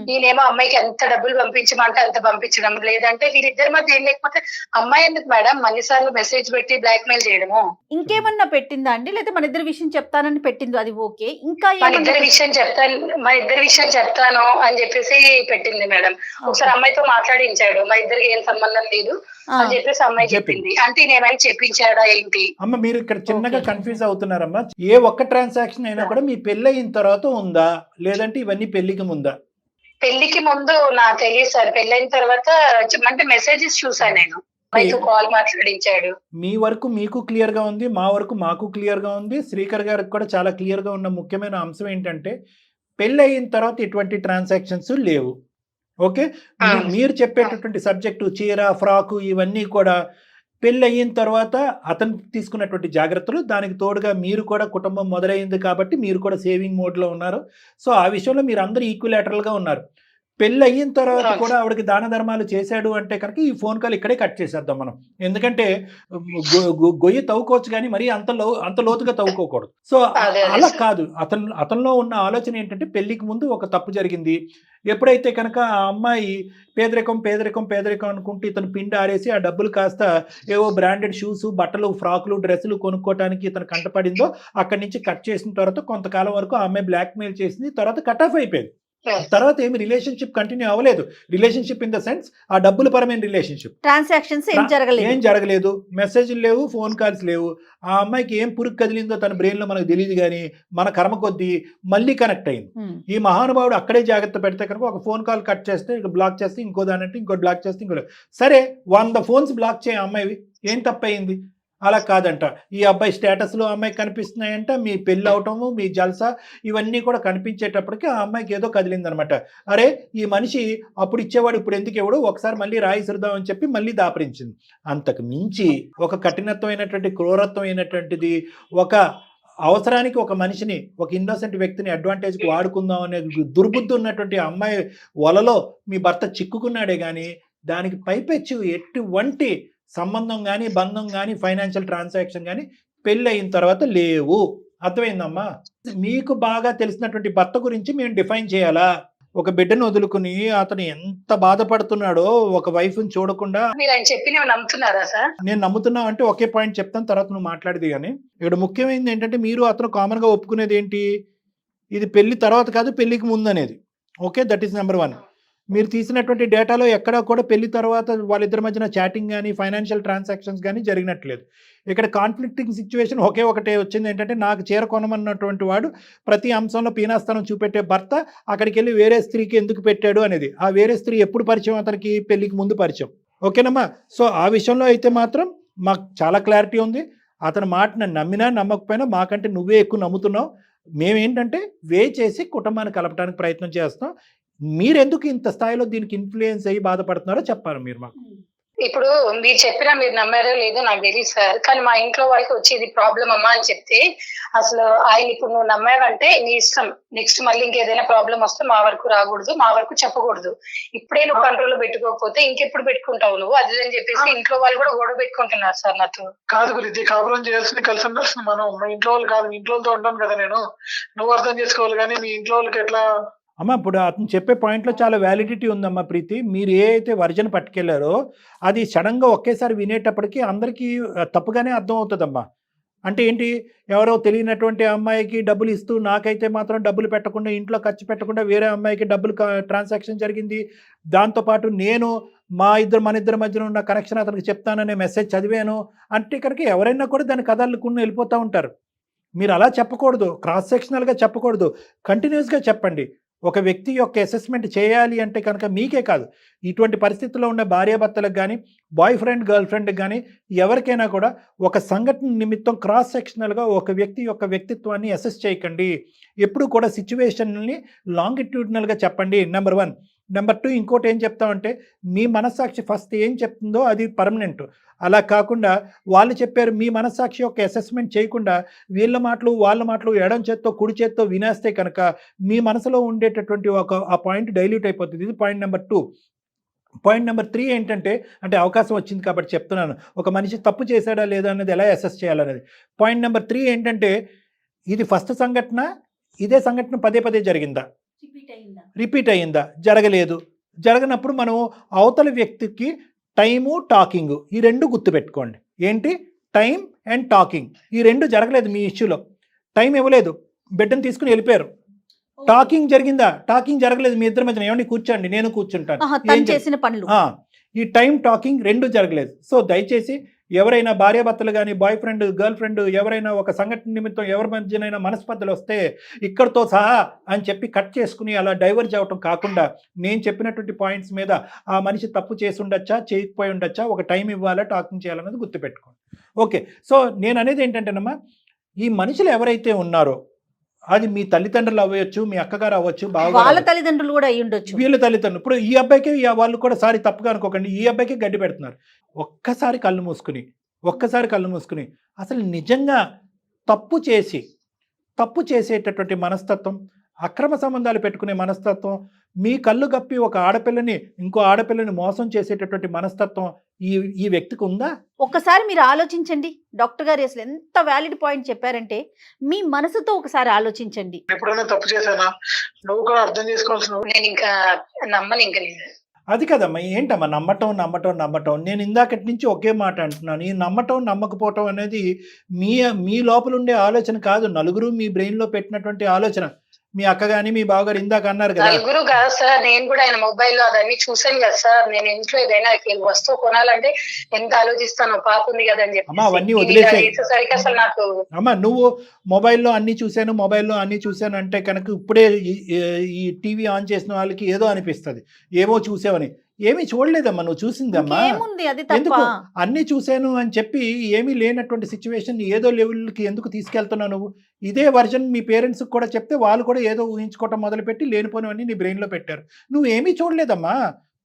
నేనేమో అమ్మాయికి ఎంత డబ్బులు పంపించమంటే అంత పంపించడం, లేదంటే వీరిద్దరి మధ్య ఏం లేకపోతే అమ్మాయి ఎందుకు మేడం అన్నిసార్లు మెసేజ్ పెట్టి బ్లాక్ మెయిల్ చేయడము? ఇంకేమన్నా పెట్టిందా అండి? లేదా మన ఇద్దరి విషయం చెప్తానని పెట్టిందో అది ఓకే, ఇంకా మన ఇద్దరి విషయం చెప్తాను అని చెప్పేసి పెట్టింది మేడం. ఒకసారి అమ్మాయితో మాట్లాడించాడు, మా ఇద్దరికి ఏం సంబంధం లేదు అని చెప్పేసి అమ్మాయి చెప్పింది. అంటే నేనేమైనా చెప్పించాడా ఏంటి? అమ్మ మీరు ఇక్కడ చిన్నగా కన్ఫ్యూజ్ అవుతున్నారమ్మా. ఏ ఒక్క ట్రాన్సాక్షన్ అయినా కూడా మీ పెళ్లి అయిన తర్వాత ఉందా లేదంటే ఇవన్నీ పెళ్లికి ముందా? పెళ్లికి ముందు నాకు తెలియదు సార్. పెళ్ళైన తర్వాత అంటే మెసేజెస్ చూసాను నేను, కాల్ మాట్లాడించాడు. మీ వరకు మీకు క్లియర్ గా ఉంది, మా వరకు మాకు క్లియర్ గా ఉంది, శ్రీకర్ గారికి కూడా చాలా క్లియర్ గా ఉన్న ముఖ్యమైన అంశం ఏంటంటే పెళ్లి అయిన తర్వాత ఇటువంటి ట్రాన్సాక్షన్స్ లేవు. ఓకే, మీరు చెప్పేటటువంటి సబ్జెక్టు చీర ఫ్రాకు ఇవన్నీ కూడా పెళ్ళి అయిన తర్వాత అతను తీసుకున్నటువంటి జాగ్రత్తలు, దానికి తోడుగా మీరు కూడా కుటుంబం మొదలైంది కాబట్టి మీరు కూడా సేవింగ్ మోడ్లో ఉన్నారు. సో ఆ విషయంలో మీరు అందరూ ఈక్విలేటరల్గా ఉన్నారు. పెళ్ళి అయిన తర్వాత కూడా ఆవిడకి దాన ధర్మాలు చేశాడు అంటే కనుక ఈ ఫోన్ కాల్ ఇక్కడే కట్ చేసేద్దాం మనం. ఎందుకంటే గొయ్యి తవ్వుకోవచ్చు కానీ మరీ అంత లోతుగా తవ్వుకోకూడదు. సో అలా కాదు. అతనిలో ఉన్న ఆలోచన ఏంటంటే పెళ్లికి ముందు ఒక తప్పు జరిగింది. ఎప్పుడైతే కనుక ఆ అమ్మాయి పేదరికం అనుకుంటూ ఇతను పిండి ఆరేసి ఆ డబ్బులు కాస్త ఏవో బ్రాండెడ్ షూస్, బట్టలు, ఫ్రాకులు, డ్రెస్సులు కొనుక్కోవడానికి ఇతను కంటపడిందో అక్కడి నుంచి కట్ చేసిన తర్వాత కొంతకాలం వరకు ఆ అమ్మాయి బ్లాక్ మెయిల్ చేసింది, తర్వాత కట్ ఆఫ్ అయిపోయింది. తర్వాత ఏమి రిలేషన్షిప్ కంటిన్యూ అవ్వలేదు. రిలేషన్షిప్ ఇన్ ద సెన్స్ ఆ డబ్బుల పరమైన రిలేషన్షిప్, ట్రాన్సాక్షన్స్ ఏం జరగలేదు, మెసేజ్లు లేవు, ఫోన్ కాల్స్ లేవు. ఆ అమ్మాయికి ఏం పురుగు కదిలిందో తన బ్రెయిన్ లో మనకు తెలియదు, కానీ మన కర్మ కొద్దీ మళ్ళీ కనెక్ట్ అయింది. ఈ మహానుభావుడు అక్కడే జాగ్రత్త పెడితే కనుక ఒక ఫోన్ కాల్ కట్ చేస్తే బ్లాక్ చేస్తే ఇంకో దాని అంటే ఇంకోటి బ్లాక్ చేస్తే ఇంకో, సరే 100 ఫోన్స్ బ్లాక్ చేయ అమ్మాయివి, ఏం తప్పయింది? అలా కాదంట. ఈ అబ్బాయి స్టేటస్లో అమ్మాయి కనిపిస్తున్నాయంట, మీ పెళ్ళి అవటము, మీ జల్సా ఇవన్నీ కూడా కనిపించేటప్పటికి ఆ అమ్మాయికి ఏదో కదిలిందనమాట. అరే ఈ మనిషి అప్పుడు ఇచ్చేవాడు ఇప్పుడు ఎందుకు ఇవ్వడు, ఒకసారి మళ్ళీ రాయి సిరుదామని చెప్పి మళ్ళీ దాపరించింది. అంతకు మించి ఒక కఠినత్వమైనటువంటి క్రూరత్వమైనటువంటిది, ఒక అవసరానికి ఒక మనిషిని, ఒక ఇన్నోసెంట్ వ్యక్తిని అడ్వాంటేజ్కి వాడుకుందాం అనే దుర్బుద్ధి ఉన్నటువంటి అమ్మాయి వలలో మీ భర్త చిక్కుకున్నాడే కానీ దానికి పైపెచ్చు ఎటువంటి సంబంధం కానీ బంధం కానీ ఫైనాన్షియల్ ట్రాన్సాక్షన్ కానీ పెళ్ళి అయిన తర్వాత లేవు. అర్థమైందమ్మా? మీకు బాగా తెలిసినటువంటి భర్త గురించి మేము డిఫైన్ చేయాలా? ఒక బిడ్డను వదులుకుని అతను ఎంత బాధపడుతున్నాడో ఒక వైఫ్ని చూడకుండా. మీరు ఆయన చెప్పి నమ్ముతున్నారా సార్? నేను నమ్ముతున్నా అంటే ఒకే పాయింట్ చెప్తాను, తర్వాత నువ్వు మాట్లాడేది. కానీ ఇక్కడ ముఖ్యమైనది ఏంటంటే మీరు అతను కామన్గా ఒప్పుకునేది ఏంటి, ఇది పెళ్లి తర్వాత కాదు పెళ్లికి ముందు అనేది. Okay, that is number 1. మీరు తీసినటువంటి డేటాలో ఎక్కడా కూడా పెళ్లి తర్వాత వాళ్ళిద్దరి మధ్యన చాటింగ్ కానీ ఫైనాన్షియల్ ట్రాన్సాక్షన్స్ కానీ జరిగినట్లేదు. ఇక్కడ కాన్ఫ్లిక్టింగ్ సిచ్యువేషన్ ఒకటే వచ్చింది ఏంటంటే, నాకు చీర కొనమన్నటువంటి వాడు ప్రతి అంశంలో పీనాస్థానం చూపెట్టే భర్త అక్కడికి వెళ్ళి వేరే స్త్రీకి ఎందుకు పెట్టాడు అనేది. ఆ వేరే స్త్రీ ఎప్పుడు పరిచయం అతనికి? పెళ్లికి ముందు పరిచయం. ఓకేనమ్మా? సో ఆ విషయంలో అయితే మాత్రం మాకు చాలా క్లారిటీ ఉంది. అతని మాటను నమ్మినా నమ్మకపోయినా మాకంటే నువ్వే ఎక్కువ నమ్ముతున్నావు. మేమేంటంటే వే చేసి కుటుంబాన్ని కలపడానికి ప్రయత్నం చేస్తాం. మీరెందుకు ఇంత స్థాయిలో దీనికి ఇన్ఫ్లుయెన్స్ అయ్యి బాధపడుతున్నారో చెప్పాలి మీరు మాకు. ఇప్పుడు మీరు చెప్పినా మీరు నమ్మారో లేదో నాకు తెలియదు సార్, కానీ మా ఇంట్లో వాళ్ళకి వచ్చి ఇది ప్రాబ్లం అమ్మా అని చెప్తే, అసలు ఆయన ఇప్పుడు నువ్వు నమ్మావంటే నీ ఇష్టం, నెక్స్ట్ మళ్ళీ ఇంకేదైనా ప్రాబ్లం వస్తే మా వరకు రాకూడదు, మా వరకు చెప్పకూడదు. ఇప్పుడే నువ్వు కంట్రోల్ లో పెట్టుకోకపోతే ఇంకెప్పుడు పెట్టుకుంటావు నువ్వు, అది అని చెప్పేసి ఇంట్లో వాళ్ళు కూడా గొడవ పెట్టుకుంటున్నారు సార్ నాతో. కాదు గురించి కాపురం చేయాల్సింది కలిసి ఉండాల్సింది మనం. మా ఇంట్లో వాళ్ళు కాదు, మీ ఇంట్లో వాళ్ళతో ఉంటాను కదా నేను. నువ్వు అర్థం చేసుకోవాలి, కానీ మీ ఇంట్లో వాళ్ళకి ఎట్లా? అమ్మ ఇప్పుడు అతను చెప్పే పాయింట్లో చాలా వ్యాలిడిటీ ఉందమ్మా ప్రీతి. మీరు ఏ అయితే వర్జన్ పట్టుకెళ్లారో అది సడన్గా ఒకేసారి వినేటప్పటికీ అందరికీ తప్పుగానే అర్థం అవుతుందమ్మా. అంటే ఏంటి, ఎవరో తెలియనటువంటి అమ్మాయికి డబ్బులు ఇస్తూ నాకైతే మాత్రం డబ్బులు పెట్టకుండా, ఇంట్లో ఖర్చు పెట్టకుండా వేరే అమ్మాయికి డబ్బులు ట్రాన్సాక్షన్ జరిగింది. దాంతోపాటు నేను మన ఇద్దరి మధ్యన ఉన్న కనెక్షన్ అతనికి చెప్తాననే మెసేజ్ చదివాను అంటే ఇక్కడికి ఎవరైనా కూడా దాని కథలుకుని వెళ్ళిపోతూ ఉంటారు. మీరు అలా చెప్పకూడదు, క్రాస్ సెక్షనల్గా చెప్పకూడదు, కంటిన్యూస్గా చెప్పండి. ఒక వ్యక్తి యొక్క అసెస్మెంట్ చేయాలి అంటే కనుక మీకే కాదు, ఇటువంటి పరిస్థితుల్లో ఉన్న భార్యాభర్తలకు కానీ బాయ్ ఫ్రెండ్ గర్ల్ ఫ్రెండ్కి కానీ ఎవరికైనా కూడా ఒక సంఘటన నిమిత్తం క్రాస్ సెక్షనల్గా ఒక వ్యక్తి యొక్క వ్యక్తిత్వాన్ని అసెస్ చేయకండి. ఎప్పుడు కూడా సిచ్యువేషన్ని లాంగిట్యూడినల్గా చెప్పండి, నెంబర్ 1. నెంబర్ 2, ఇంకోటి ఏం చెప్తామంటే మీ మనస్సాక్షి ఫస్ట్ ఏం చెప్తుందో అది పర్మనెంట్. అలా కాకుండా వాళ్ళు చెప్పారు మీ మనస్సాక్షి యొక్క అసెస్మెంట్ చేయకుండా వీళ్ళ మాటలు వాళ్ళ మాటలు ఎడం చేత్తో కుడి చేత్తో వినేస్తే కనుక మీ మనసులో ఉండేటటువంటి ఆ పాయింట్ డైల్యూట్ అయిపోతుంది. ఇది పాయింట్ నెంబర్ 2. పాయింట్ నెంబర్ 3 ఏంటంటే, అంటే అవకాశం వచ్చింది కాబట్టి చెప్తున్నాను, ఒక మనిషి తప్పు చేశాడా లేదా అనేది ఎలా అసెస్ చేయాలనేది. పాయింట్ నెంబర్ 3 ఏంటంటే, ఇది ఫస్ట్ సంఘటన, ఇదే సంఘటన పదే పదే జరిగిందా, రిపీట్ అయ్యిందా? జరగలేదు. జరగనప్పుడు మనం అవతల వ్యక్తికి టైము టాకింగ్ ఈ 2 గుర్తుపెట్టుకోండి. ఏంటి, టైం అండ్ టాకింగ్ ఈ 2 జరగలేదు మీ ఇష్యూలో. టైం ఇవ్వలేదు, బిడ్డను తీసుకుని వెళ్ళిపోయారు. టాకింగ్ జరిగిందా? టాకింగ్ జరగలేదు. మీ ఇద్దరి మధ్యన ఏమండి కూర్చోండి నేను కూర్చుంటాను, ఈ టైం టాకింగ్ 2 జరగలేదు. సో దయచేసి ఎవరైనా భార్యాభర్తలు కానీ బాయ్ ఫ్రెండ్ గర్ల్ ఫ్రెండ్ ఎవరైనా ఒక సంఘటన నిమిత్తం ఎవరి మధ్యనైనా మనస్పర్ధలు వస్తే ఇక్కడితో సహా అని చెప్పి కట్ చేసుకుని అలా డైవర్జ్ అవ్వటం కాకుండా నేను చెప్పినటువంటి పాయింట్స్ మీద ఆ మనిషి తప్పు చేసి ఉండొచ్చా చేయకపోయి ఉండొచ్చా, ఒక టైం ఇవ్వాలా, టాకింగ్ చేయాలన్నది గుర్తుపెట్టుకోండి. ఓకే, సో నేను అనేది ఏంటంటేనమ్మా, ఈ మనుషులు ఎవరైతే ఉన్నారో అది మీ తల్లిదండ్రులు అవ్వచ్చు, మీ అక్కగారు అవ్వచ్చు, వాళ్ళ తల్లిదండ్రులు కూడా అయ్యి ఉండొచ్చు, వీళ్ళ తల్లిదండ్రులు. ఇప్పుడు ఈ అబ్బాయికి వాళ్ళు కూడా సారి తప్పుగా అనుకోకండి, ఈ అబ్బాయికి గడ్డి పెడుతున్నారు. ఒక్కసారి కళ్ళు మూసుకుని అసలు నిజంగా తప్పు చేసేటటువంటి మనస్తత్వం, అక్రమ సంబంధాలు పెట్టుకునే మనస్తత్వం, మీ కళ్ళు గప్పి ఒక ఆడపిల్లని ఇంకో ఆడపిల్లని మోసం చేసేటటువంటి మనస్తత్వం ఈ వ్యక్తికి ఉందా? ఒక్కసారి మీరు ఆలోచించండి. డాక్టర్ గారు అసలు ఎంత వ్యాలిడ్ పాయింట్ చెప్పారంటే, మీ మనసుతో ఒకసారి ఆలోచించండి. ఎప్పుడైనా తప్పు చేశానా, నువ్వు కూడా అర్థం చేసుకోవాల్సిన. నేను ఇంకా నమ్మను, ఇంకా అది కదమ్మా. ఏంటమ్మా నమ్మటం? నేను ఇందాకటి నుంచి ఒకే మాట అంటున్నాను, ఈ నమ్మటం నమ్మకపోవటం అనేది మీ లోపల ఉండే ఆలోచన కాదు, నలుగురు మీ బ్రెయిన్లో పెట్టినటువంటి ఆలోచన. మీ అక్క గాని మీ బావగారు ఇందాక అన్నారు కదా. నలుగురు కదా సార్, నేను కూడా ఆయన మొబైల్ అదన్నీ చూసాను కదా సార్. నేను ఇంట్లో ఏదైనా వస్తువు కొనాలంటే ఎంత ఆలోచిస్తాను, పాప ఉంది కదా అని అమ్మా అవన్నీ చెప్పి వదిలేసాయి వేసేసరికి అసలు నాకు అమ్మా. నువ్వు మొబైల్లో అన్ని చూశాను అంటే కనుక ఇప్పుడే ఈ టీవీ ఆన్ చేసిన వాళ్ళకి ఏదో అనిపిస్తుంది, ఏమో చూసావని. ఏమీ చూడలేదమ్మా, నువ్వు చూసిందమ్మా. ఏముంది అది ఎందుకు తప్ప? అన్ని చూశాను అని చెప్పి ఏమీ లేనటువంటి సిచ్యువేషన్ ఏదో లెవెల్కి ఎందుకు తీసుకెళ్తున్నావు నువ్వు? ఇదే వర్జన్ మీ పేరెంట్స్ కూడా చెప్తే వాళ్ళు కూడా ఏదో ఊహించుకోవటం మొదలుపెట్టి లేనిపోనివన్నీ నీ బ్రెయిన్లో పెట్టారు. నువ్వు ఏమీ చూడలేదమ్మా.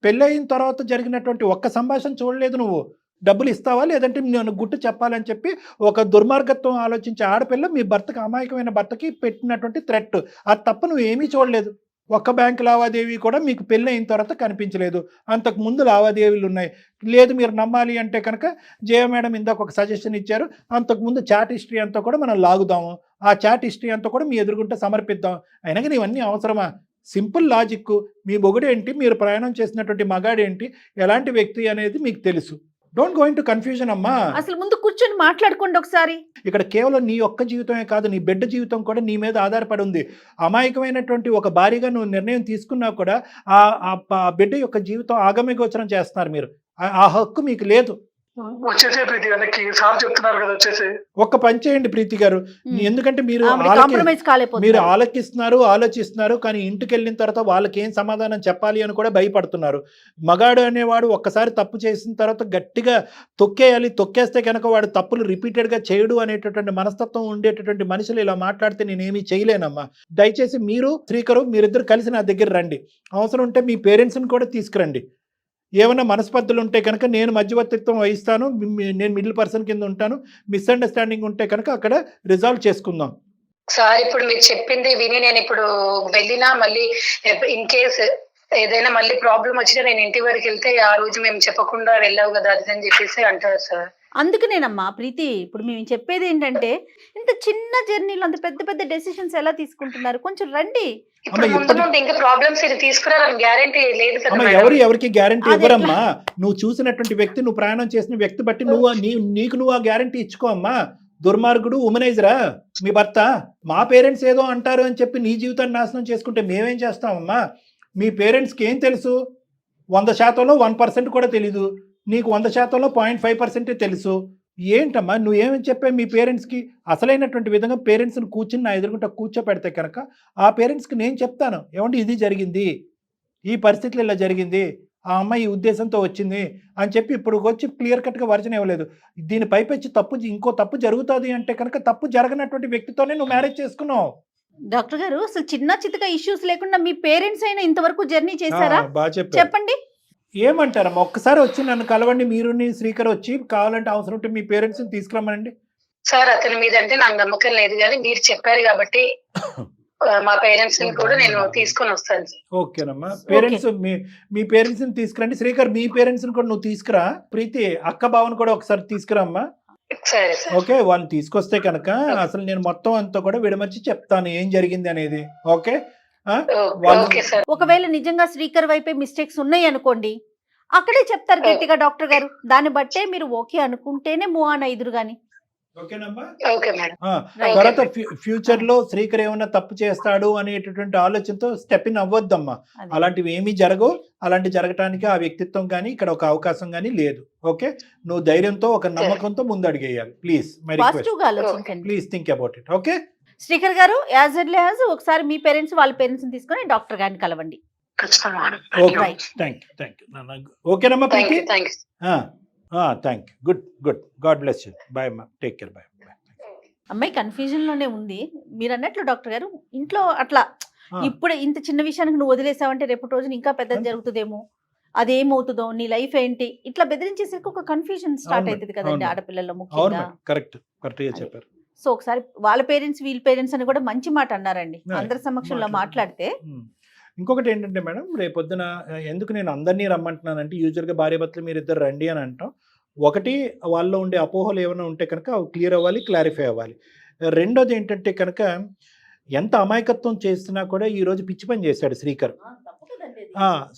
పెళ్ళయిన తర్వాత జరిగినటువంటి ఒక్క సంభాషణ చూడలేదు నువ్వు. డబ్బులు ఇస్తావా లేదంటే నేను గుట్టు చెప్పాలని చెప్పి ఒక దుర్మార్గత్వం ఆలోచించే ఆడపిల్ల మీ భర్తకి, అమాయకమైన భర్తకి పెట్టినటువంటి థ్రెట్, అది తప్ప నువ్వు ఏమీ చూడలేదు. ఒక్క బ్యాంక్ లావాదేవీ కూడా మీకు పెళ్ళి అయిన తర్వాత కనిపించలేదు. అంతకు ముందు లావాదేవీలు ఉన్నాయి. లేదు మీరు నమ్మాలి అంటే కనుక జయ మేడం ఇందాక ఒక సజెషన్ ఇచ్చారు, అంతకుముందు చాట్ హిస్టరీ అంతా కూడా మనం లాగుదాము, ఆ చాట్ హిస్టరీ అంతా కూడా మీ ఎదురుగుంటే సమర్పిద్దాం. అయినా కానీ ఇవన్నీ అవసరమా? Simple logic. మీ మొగుడేంటి, మీరు ప్రయాణం చేసినటువంటి మగాడేంటి, ఎలాంటి వ్యక్తి అనేది మీకు తెలుసు. డోంట్ గో ఇంటూ కన్ఫ్యూజన్ అమ్మా. అసలు ముందు కూర్చొని మాట్లాడుకోండి ఒకసారి. ఇక్కడ కేవలం నీ ఒక్క జీవితమే కాదు, నీ బిడ్డ జీవితం కూడా నీ మీద ఆధారపడి ఉంది. అమాయకమైనటువంటి ఒక భార్యగా నువ్వు నిర్ణయం తీసుకున్నా కూడా ఆ బిడ్డ యొక్క జీవితం ఆగమ్యగోచరం చేస్తున్నారు మీరు. ఆ హక్కు మీకు లేదు. వచ్చేసే ప్రీతి గారికి సార్ చెప్తున్నారు కదా, వచ్చేసి ఒక్క పని చేయండి ప్రీతి గారు, ఎందుకంటే మీరు కాంప్రమైజ్ మీరు ఆలోచిస్తున్నారు కానీ ఇంటికి వెళ్ళిన తర్వాత వాళ్ళకి ఏం సమాధానం చెప్పాలి అని కూడా భయపడుతున్నారు. మగాడు అనేవాడు ఒక్కసారి తప్పు చేసిన తర్వాత గట్టిగా తొక్కేయాలి, తొక్కేస్తే కనుక వాడు తప్పులు రిపీటెడ్గా చేయడు అనేటటువంటి మనస్తత్వం ఉండేటటువంటి మనుషులు ఇలా మాట్లాడితే నేనేమీ చేయలేనమ్మా. దయచేసి మీరు శ్రీకరు మీరిద్దరు కలిసి నా దగ్గర రండి. అవసరం ఉంటే మీ పేరెంట్స్ని కూడా తీసుకురండి. ఏమైనా మనస్పర్ధలు ఉంటే కనుక నేను మధ్యవర్తిత్వం వహిస్తాను, నేను మిడిల్ పర్సన్ కింద ఉంటాను. మిస్అండర్స్టాండింగ్ ఉంటే కనుక అక్కడ రిజాల్వ్ చేసుకుందాం. సార్ ఇప్పుడు మీరు చెప్పింది విని నేను ఇప్పుడు వెళ్ళినా మళ్ళీ ఇన్ కేస్ ఏదైనా మళ్ళీ ప్రాబ్లం వచ్చినా నేను ఇంటి వరకు వెళ్తే ఆ రోజు మేము చెప్పకుండా వెళ్ళావు కదా అది అని చెప్పేసి అంటారు సార్. అందుకనేనమ్మా ప్రీతి, ఇప్పుడు మేము చెప్పేది ఏంటంటే ఇంత చిన్న జర్నీలో అంత పెద్ద పెద్ద డెసిషన్స్ ఎలా తీసుకుంటున్నారు, కొంచెం రండి. ఇప్పుడు ముందు నుండి ఇంకా ప్రాబ్లమ్స్ ఇది తీసుకురాలని గ్యారెంటీ లేదు కదా. ఎవరికి గ్యారెంటీ ఇవ్వరమ్మా. నువ్వు చూసినటువంటి వ్యక్తి, నువ్వు ప్రయాణం చేసిన వ్యక్తి బట్టి నీకు నువ్వు ఆ గ్యారెంటీ ఇచ్చుకో అమ్మా. దుర్మార్గుడు ఉమనైజరా మీ భర్త. మా పేరెంట్స్ ఏదో అంటారు అని చెప్పి నీ జీవితాన్ని నాశనం చేసుకుంటే మేమేం చేస్తామమ్మా? మీ పేరెంట్స్కి ఏం తెలుసు? 100%లో 1% కూడా తెలీదు. నీకు 100%లో 0.5% తెలుసు. ఏంటమ్మా నువ్వేమని చెప్పావు మీ పేరెంట్స్కి? అసలైనటువంటి విధంగా పేరెంట్స్ని కూర్చుని నా ఎదురుకుంటా కూర్చోపెడితే కనుక ఆ పేరెంట్స్కి నేను చెప్తాను, ఏమంటే ఇది జరిగింది, ఈ పరిస్థితులు ఇలా జరిగింది, ఆ అమ్మాయి ఈ ఉద్దేశంతో వచ్చింది అని చెప్పి ఇప్పుడు వచ్చి క్లియర్ కట్గా వర్జన్ ఇవ్వలేదు. దీని పైపెచ్చి ఇంకో తప్పు జరుగుతుంది అంటే కనుక తప్పు జరగనటువంటి వ్యక్తితోనే నువ్వు మ్యారేజ్ చేసుకున్నావు. డాక్టర్ గారు అసలు చిన్న చితక ఇష్యూస్ లేకుండా మీ పేరెంట్స్ అయినా ఇంతవరకు జర్నీ చేశారా? బాగా చెప్పండి. ఏమంటారమ్మా? ఒక్కసారి వచ్చి నన్ను కలవండి, మీరు శ్రీకర్ వచ్చి కావాలంటే అవసరం ఉంటే మీ పేరెంట్స్ని తీసుకురమ్మనండి. సార్ అతని మీద అంటే నాకు నమ్మకం లేదు కానీ మీరు చెప్పారు కాబట్టి మా పేరెంట్స్ ని కూడా నేను తీసుకొని వస్తాను. ఓకేనమ్మా, పేరెంట్స్ మీ పేరెంట్స్ ని తీసుకురండి. శ్రీకర్ మీ పేరెంట్స్ ని కూడా నువ్వు తీసుకురా. ప్రీతి అక్క బావని కూడా ఒకసారి తీసుకురామ్మా. సరే సార్. ఓకే, వాళ్ళని తీసుకొస్తే కనుక అసలు నేను మొత్తం అంతా కూడా విడమర్చి చెప్తాను ఏం జరిగింది అనేది. ఓకే, ఒకవేళ నిజంగా శ్రీకర్ వైపే మిస్టేక్స్ ఉన్నాయి అనుకోండి, అక్కడే చెప్తారు గట్టిగా డాక్టర్ గారు. దాన్ని బట్టే మీరు ఓకే అనుకుంటేనే మూవ్ ఆన్ అయ్యిదురు గాని. తర్వాత ఫ్యూచర్ లో శ్రీకర్ ఏమైనా తప్పు చేస్తాడు అనేటటువంటి ఆలోచనతో స్టెప్ ఇన్ అవ్వద్దమ్మా. అలాంటివి ఏమీ జరగవు. అలాంటి జరగటానికి ఆ వ్యక్తిత్వం కానీ ఇక్కడ ఒక అవకాశం కానీ లేదు. ఓకే, నువ్వు ధైర్యంతో ఒక నమ్మకంతో ముందు అడిగేయాలి. Please my request, please think about it. Okay Srikar garu, as early as ఒకసారి మీ పేరెంట్స్ వాళ్ళ పేరెంట్స్ తీసుకొని డాక్టర్ గారిని కలవండి. ఓకేనమ్మా Preethi? Thank you. Good. God bless you. Bye అమ్మా, టేక్ కేర్. బాయ్. అమ్మాయి కన్ఫ్యూజన్ లోనే ఉంది. మీరు అన్నట్లు డాక్టర్ గారు ఇంట్లో అట్లా ఇప్పుడు ఇంత చిన్న విషయానికి నువ్వు వదిలేసావంటే రేపు రోజున ఇంకా పెద్దది జరుగుతుందేమో, అదేమవుతుందో, నీ లైఫ్ ఏంటి, ఇట్లా బెదిరించేసరికి ఒక కన్ఫ్యూజన్ స్టార్ట్ అవుతుంది కదండి ఆడపిల్లల్లో ముఖ్యంగా. కరెక్ట్ గా చెప్పారు. సో ఒకసారి వాళ్ళ పేరెంట్స్ వీళ్ళ పేరెంట్స్ అని కూడా మంచి మాట అన్నారండి అందరి సమక్షంలో మాట్లాడితే. ఇంకొకటి ఏంటంటే మేడం, రేపొద్దున ఎందుకు నేను అందరినీ రమ్మంటున్నానంటే యూజువల్గా భార్యాభర్తలు మీరు ఇద్దరు రండి అని అంటాం. ఒకటి, వాళ్ళలో ఉండే అపోహలు ఏమైనా ఉంటే కనుక అవి క్లియర్ అవ్వాలి, క్లారిఫై అవ్వాలి. రెండోది ఏంటంటే కనుక ఎంత అమాయకత్వం చేసినా కూడా ఈరోజు పిచ్చి పని చేశాడు శ్రీకర్.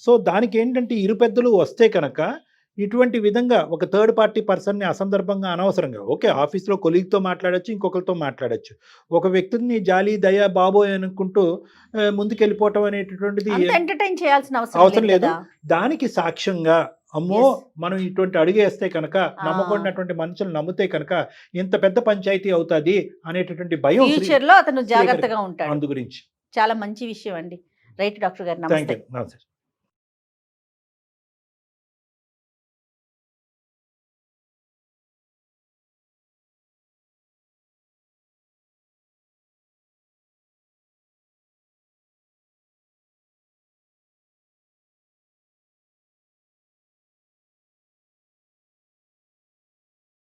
సో దానికి ఏంటంటే ఇరు పెద్దలు వస్తే కనుక ఇటువంటి విధంగా ఒక థర్డ్ పార్టీ పర్సన్ని అసందర్భంగా అనవసరంగా ఓకే ఆఫీస్లో కొలీగ్తో మాట్లాడొచ్చు, ఇంకొకరితో మాట్లాడొచ్చు. ఒక వ్యక్తిని జాలి దయ బాబోయ్ అనుకుంటూ ముందుకెళ్ళిపోవటం అనేటటువంటిది ఎంటర్టైన్ చేయాల్సిన అవసరం లేదు. దానికి సాక్ష్యంగా అమ్మో Yes. మనం ఇటువంటి అడుగు వేస్తే కనుక నమ్మకూడనటువంటి మనుషులు నమ్మితే కనుక ఇంత పెద్ద పంచాయతీ అవుతుంది అనేటటువంటి భయం ఫ్యూచర్ లో అతను జాగ్రత్తగా ఉంటాడు. అందు గురించి చాలా మంచి విషయం అండి. రైట్ డాక్టర్ గారు, థ్యాంక్ నమస్తే. యూ. నమస్తే.